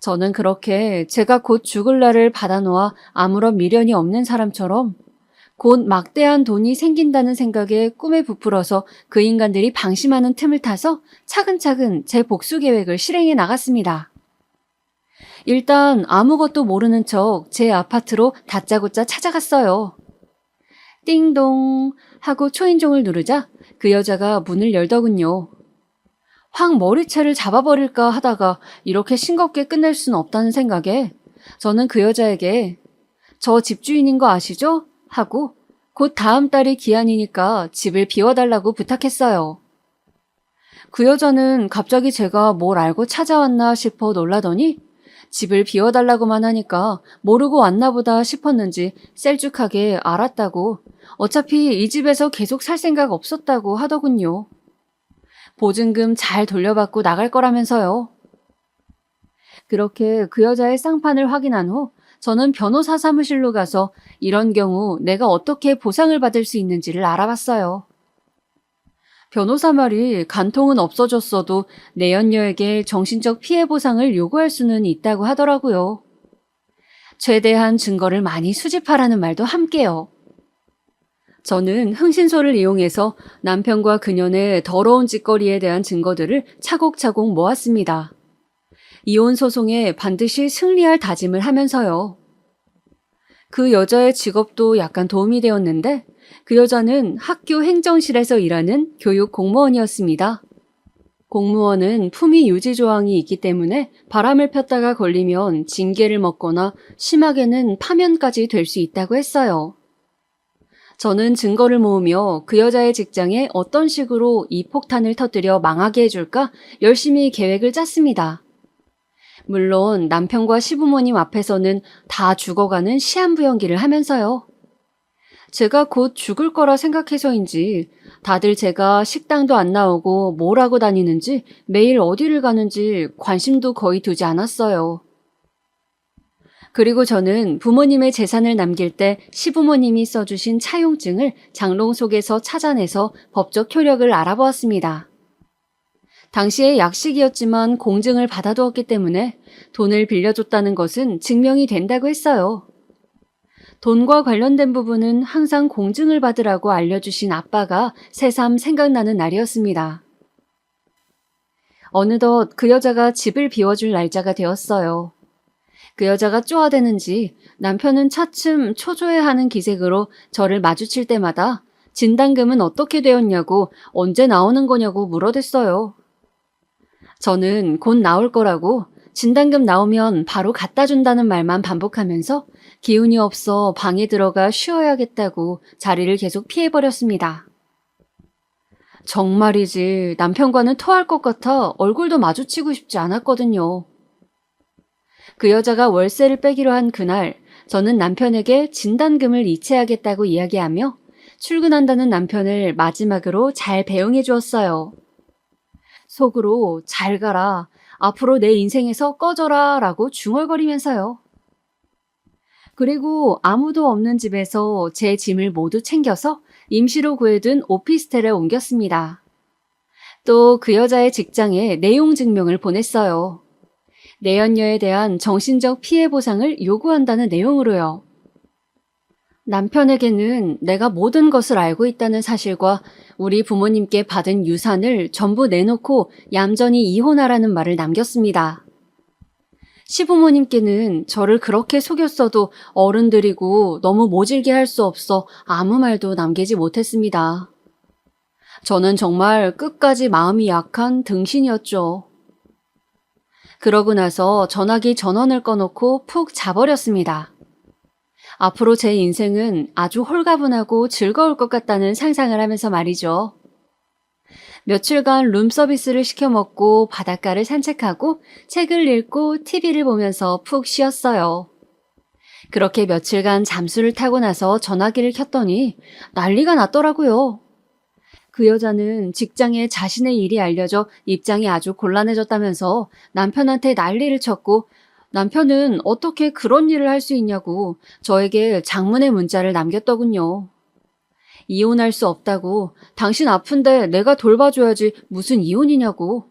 저는 그렇게 제가 곧 죽을 날을 받아놓아 아무런 미련이 없는 사람처럼 곧 막대한 돈이 생긴다는 생각에 꿈에 부풀어서 그 인간들이 방심하는 틈을 타서 차근차근 제 복수 계획을 실행해 나갔습니다. 일단 아무것도 모르는 척 제 아파트로 다짜고짜 찾아갔어요. 띵동 하고 초인종을 누르자 그 여자가 문을 열더군요. 확 머리채를 잡아버릴까 하다가 이렇게 싱겁게 끝낼 수는 없다는 생각에 저는 그 여자에게 저 집주인인 거 아시죠? 하고 곧 다음 달이 기한이니까 집을 비워달라고 부탁했어요. 그 여자는 갑자기 제가 뭘 알고 찾아왔나 싶어 놀라더니 집을 비워달라고만 하니까 모르고 왔나 보다 싶었는지 셀쭉하게 알았다고, 어차피 이 집에서 계속 살 생각 없었다고 하더군요. 보증금 잘 돌려받고 나갈 거라면서요. 그렇게 그 여자의 쌍판을 확인한 후 저는 변호사 사무실로 가서 이런 경우 내가 어떻게 보상을 받을 수 있는지를 알아봤어요. 변호사 말이 간통은 없어졌어도 내연녀에게 정신적 피해 보상을 요구할 수는 있다고 하더라고요. 최대한 증거를 많이 수집하라는 말도 함께요. 저는 흥신소를 이용해서 남편과 그년의 더러운 짓거리에 대한 증거들을 차곡차곡 모았습니다. 이혼 소송에 반드시 승리할 다짐을 하면서요. 그 여자의 직업도 약간 도움이 되었는데 그 여자는 학교 행정실에서 일하는 교육 공무원이었습니다. 공무원은 품위 유지 조항이 있기 때문에 바람을 폈다가 걸리면 징계를 먹거나 심하게는 파면까지 될 수 있다고 했어요. 저는 증거를 모으며 그 여자의 직장에 어떤 식으로 이 폭탄을 터뜨려 망하게 해줄까 열심히 계획을 짰습니다. 물론 남편과 시부모님 앞에서는 다 죽어가는 시한부 연기를 하면서요. 제가 곧 죽을 거라 생각해서인지 다들 제가 식당도 안 나오고 뭘 하고 다니는지 매일 어디를 가는지 관심도 거의 두지 않았어요. 그리고 저는 부모님의 재산을 남길 때 시부모님이 써주신 차용증을 장롱 속에서 찾아내서 법적 효력을 알아보았습니다. 당시에 약식이었지만 공증을 받아두었기 때문에 돈을 빌려줬다는 것은 증명이 된다고 했어요. 돈과 관련된 부분은 항상 공증을 받으라고 알려주신 아빠가 새삼 생각나는 날이었습니다. 어느덧 그 여자가 집을 비워줄 날짜가 되었어요. 그 여자가 쪼아대는지 남편은 차츰 초조해하는 기색으로 저를 마주칠 때마다 진단금은 어떻게 되었냐고 언제 나오는 거냐고 물어댔어요. 저는 곧 나올 거라고 진단금 나오면 바로 갖다 준다는 말만 반복하면서 기운이 없어 방에 들어가 쉬어야겠다고 자리를 계속 피해버렸습니다. 정말이지 남편과는 토할 것 같아 얼굴도 마주치고 싶지 않았거든요. 그 여자가 월세를 빼기로 한 그날 저는 남편에게 진단금을 이체하겠다고 이야기하며 출근한다는 남편을 마지막으로 잘 배웅해 주었어요. 속으로 잘 가라, 앞으로 내 인생에서 꺼져라 라고 중얼거리면서요. 그리고 아무도 없는 집에서 제 짐을 모두 챙겨서 임시로 구해둔 오피스텔에 옮겼습니다. 또 그 여자의 직장에 내용 증명을 보냈어요. 내연녀에 대한 정신적 피해 보상을 요구한다는 내용으로요. 남편에게는 내가 모든 것을 알고 있다는 사실과 우리 부모님께 받은 유산을 전부 내놓고 얌전히 이혼하라는 말을 남겼습니다. 시부모님께는 저를 그렇게 속였어도 어른들이고 너무 모질게 할 수 없어 아무 말도 남기지 못했습니다. 저는 정말 끝까지 마음이 약한 등신이었죠. 그러고 나서 전화기 전원을 꺼놓고 푹 자버렸습니다. 앞으로 제 인생은 아주 홀가분하고 즐거울 것 같다는 상상을 하면서 말이죠. 며칠간 룸서비스를 시켜 먹고 바닷가를 산책하고 책을 읽고 TV를 보면서 푹 쉬었어요. 그렇게 며칠간 잠수를 타고 나서 전화기를 켰더니 난리가 났더라고요. 그 여자는 직장에 자신의 일이 알려져 입장이 아주 곤란해졌다면서 남편한테 난리를 쳤고 남편은 어떻게 그런 일을 할 수 있냐고 저에게 장문의 문자를 남겼더군요. 이혼할 수 없다고, 당신 아픈데 내가 돌봐줘야지 무슨 이혼이냐고.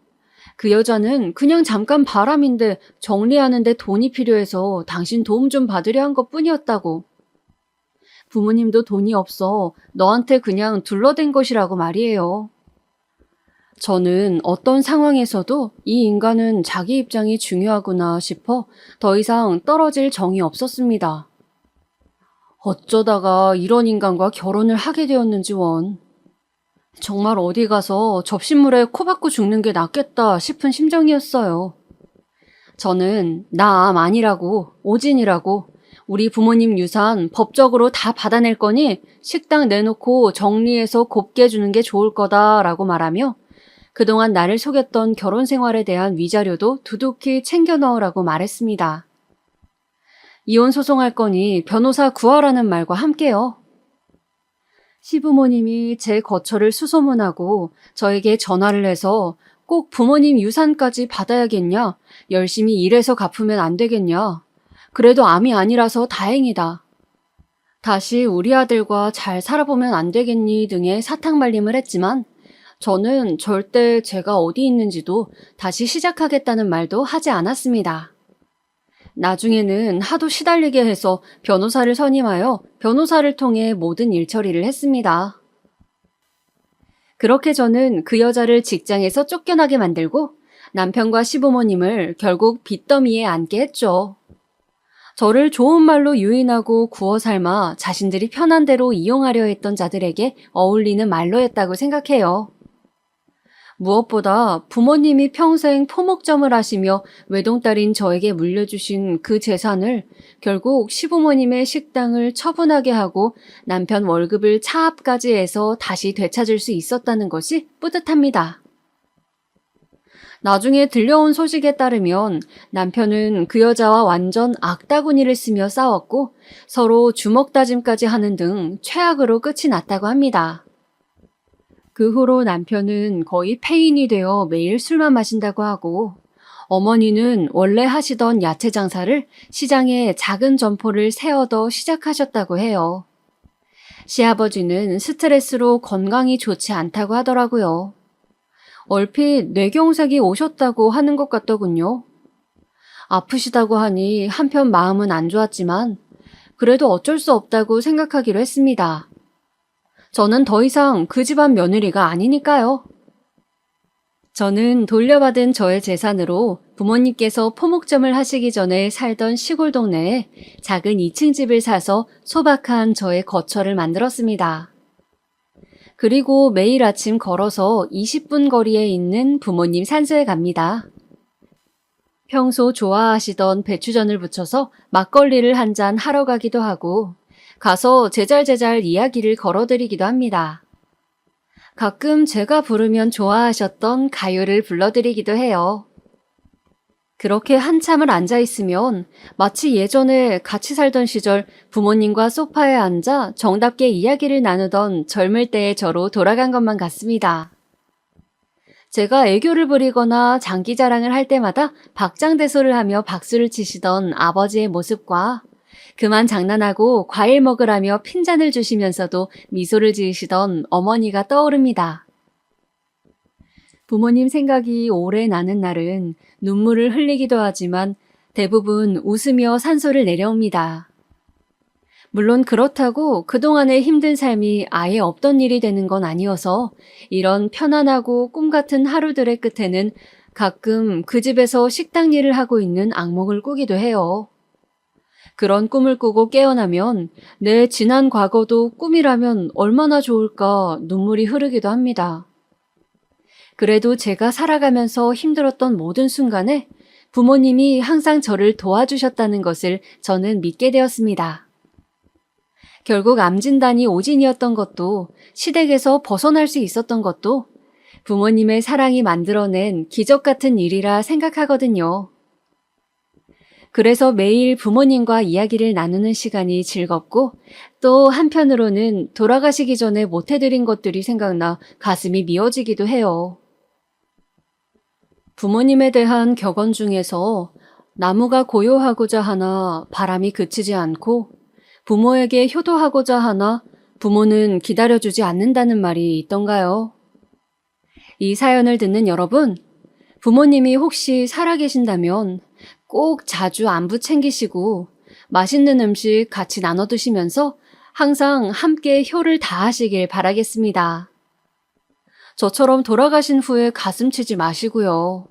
그 여자는 그냥 잠깐 바람인데 정리하는데 돈이 필요해서 당신 도움 좀 받으려 한 것뿐이었다고. 부모님도 돈이 없어 너한테 그냥 둘러댄 것이라고 말이에요. 저는 어떤 상황에서도 이 인간은 자기 입장이 중요하구나 싶어 더 이상 떨어질 정이 없었습니다. 어쩌다가 이런 인간과 결혼을 하게 되었는지 원. 정말 어디 가서 접시물에 코 박고 죽는 게 낫겠다 싶은 심정이었어요. 저는 나 암 아니라고, 오진이라고, 우리 부모님 유산 법적으로 다 받아낼 거니 식당 내놓고 정리해서 곱게 주는 게 좋을 거다라고 말하며 그동안 나를 속였던 결혼 생활에 대한 위자료도 두둑히 챙겨 넣으라고 말했습니다. 이혼 소송할 거니 변호사 구하라는 말과 함께요. 시부모님이 제 거처를 수소문하고 저에게 전화를 해서 꼭 부모님 유산까지 받아야겠냐? 열심히 일해서 갚으면 안 되겠냐? 그래도 암이 아니라서 다행이다. 다시 우리 아들과 잘 살아보면 안 되겠니? 등의 사탕말림을 했지만 저는 절대 제가 어디 있는지도 다시 시작하겠다는 말도 하지 않았습니다. 나중에는 하도 시달리게 해서 변호사를 선임하여 변호사를 통해 모든 일처리를 했습니다. 그렇게 저는 그 여자를 직장에서 쫓겨나게 만들고 남편과 시부모님을 결국 빚더미에 앉게 했죠. 저를 좋은 말로 유인하고 구워 삶아 자신들이 편한 대로 이용하려 했던 자들에게 어울리는 말로였다고 생각해요. 무엇보다 부모님이 평생 포목점을 하시며 외동딸인 저에게 물려주신 그 재산을 결국 시부모님의 식당을 처분하게 하고 남편 월급을 차압까지 해서 다시 되찾을 수 있었다는 것이 뿌듯합니다. 나중에 들려온 소식에 따르면 남편은 그 여자와 완전 악다구니를 쓰며 싸웠고 서로 주먹 다짐까지 하는 등 최악으로 끝이 났다고 합니다. 그 후로 남편은 거의 폐인이 되어 매일 술만 마신다고 하고 어머니는 원래 하시던 야채 장사를 시장에 작은 점포를 세워더 시작하셨다고 해요. 시아버지는 스트레스로 건강이 좋지 않다고 하더라고요. 얼핏 뇌경색이 오셨다고 하는 것 같더군요. 아프시다고 하니 한편 마음은 안 좋았지만 그래도 어쩔 수 없다고 생각하기로 했습니다. 저는 더 이상 그 집안 며느리가 아니니까요. 저는 돌려받은 저의 재산으로 부모님께서 포목점을 하시기 전에 살던 시골 동네에 작은 2층 집을 사서 소박한 저의 거처를 만들었습니다. 그리고 매일 아침 걸어서 20분 거리에 있는 부모님 산소에 갑니다. 평소 좋아하시던 배추전을 부쳐서 막걸리를 한 잔 하러 가기도 하고 가서 제잘제잘 이야기를 걸어드리기도 합니다. 가끔 제가 부르면 좋아하셨던 가요를 불러드리기도 해요. 그렇게 한참을 앉아있으면 마치 예전에 같이 살던 시절 부모님과 소파에 앉아 정답게 이야기를 나누던 젊을 때의 저로 돌아간 것만 같습니다. 제가 애교를 부리거나 장기자랑을 할 때마다 박장대소를 하며 박수를 치시던 아버지의 모습과 그만 장난하고 과일 먹으라며 핀잔을 주시면서도 미소를 지으시던 어머니가 떠오릅니다. 부모님 생각이 오래 나는 날은 눈물을 흘리기도 하지만 대부분 웃으며 산소를 내려옵니다. 물론 그렇다고 그동안의 힘든 삶이 아예 없던 일이 되는 건 아니어서 이런 편안하고 꿈 같은 하루들의 끝에는 가끔 그 집에서 식당 일을 하고 있는 악몽을 꾸기도 해요. 그런 꿈을 꾸고 깨어나면 내 지난 과거도 꿈이라면 얼마나 좋을까 눈물이 흐르기도 합니다. 그래도 제가 살아가면서 힘들었던 모든 순간에 부모님이 항상 저를 도와주셨다는 것을 저는 믿게 되었습니다. 결국 암 진단이 오진이었던 것도 시댁에서 벗어날 수 있었던 것도 부모님의 사랑이 만들어낸 기적 같은 일이라 생각하거든요. 그래서 매일 부모님과 이야기를 나누는 시간이 즐겁고 또 한편으로는 돌아가시기 전에 못해드린 것들이 생각나 가슴이 미어지기도 해요. 부모님에 대한 격언 중에서 나무가 고요하고자 하나 바람이 그치지 않고 부모에게 효도하고자 하나 부모는 기다려주지 않는다는 말이 있던가요? 이 사연을 듣는 여러분, 부모님이 혹시 살아계신다면 꼭 자주 안부 챙기시고 맛있는 음식 같이 나눠 드시면서 항상 함께 효를 다하시길 바라겠습니다. 저처럼 돌아가신 후에 가슴 치지 마시고요.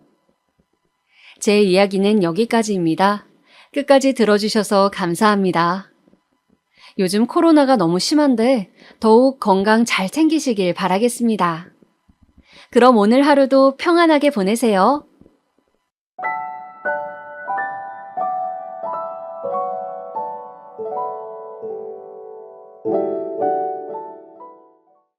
제 이야기는 여기까지입니다. 끝까지 들어주셔서 감사합니다. 요즘 코로나가 너무 심한데 더욱 건강 잘 챙기시길 바라겠습니다. 그럼 오늘 하루도 평안하게 보내세요.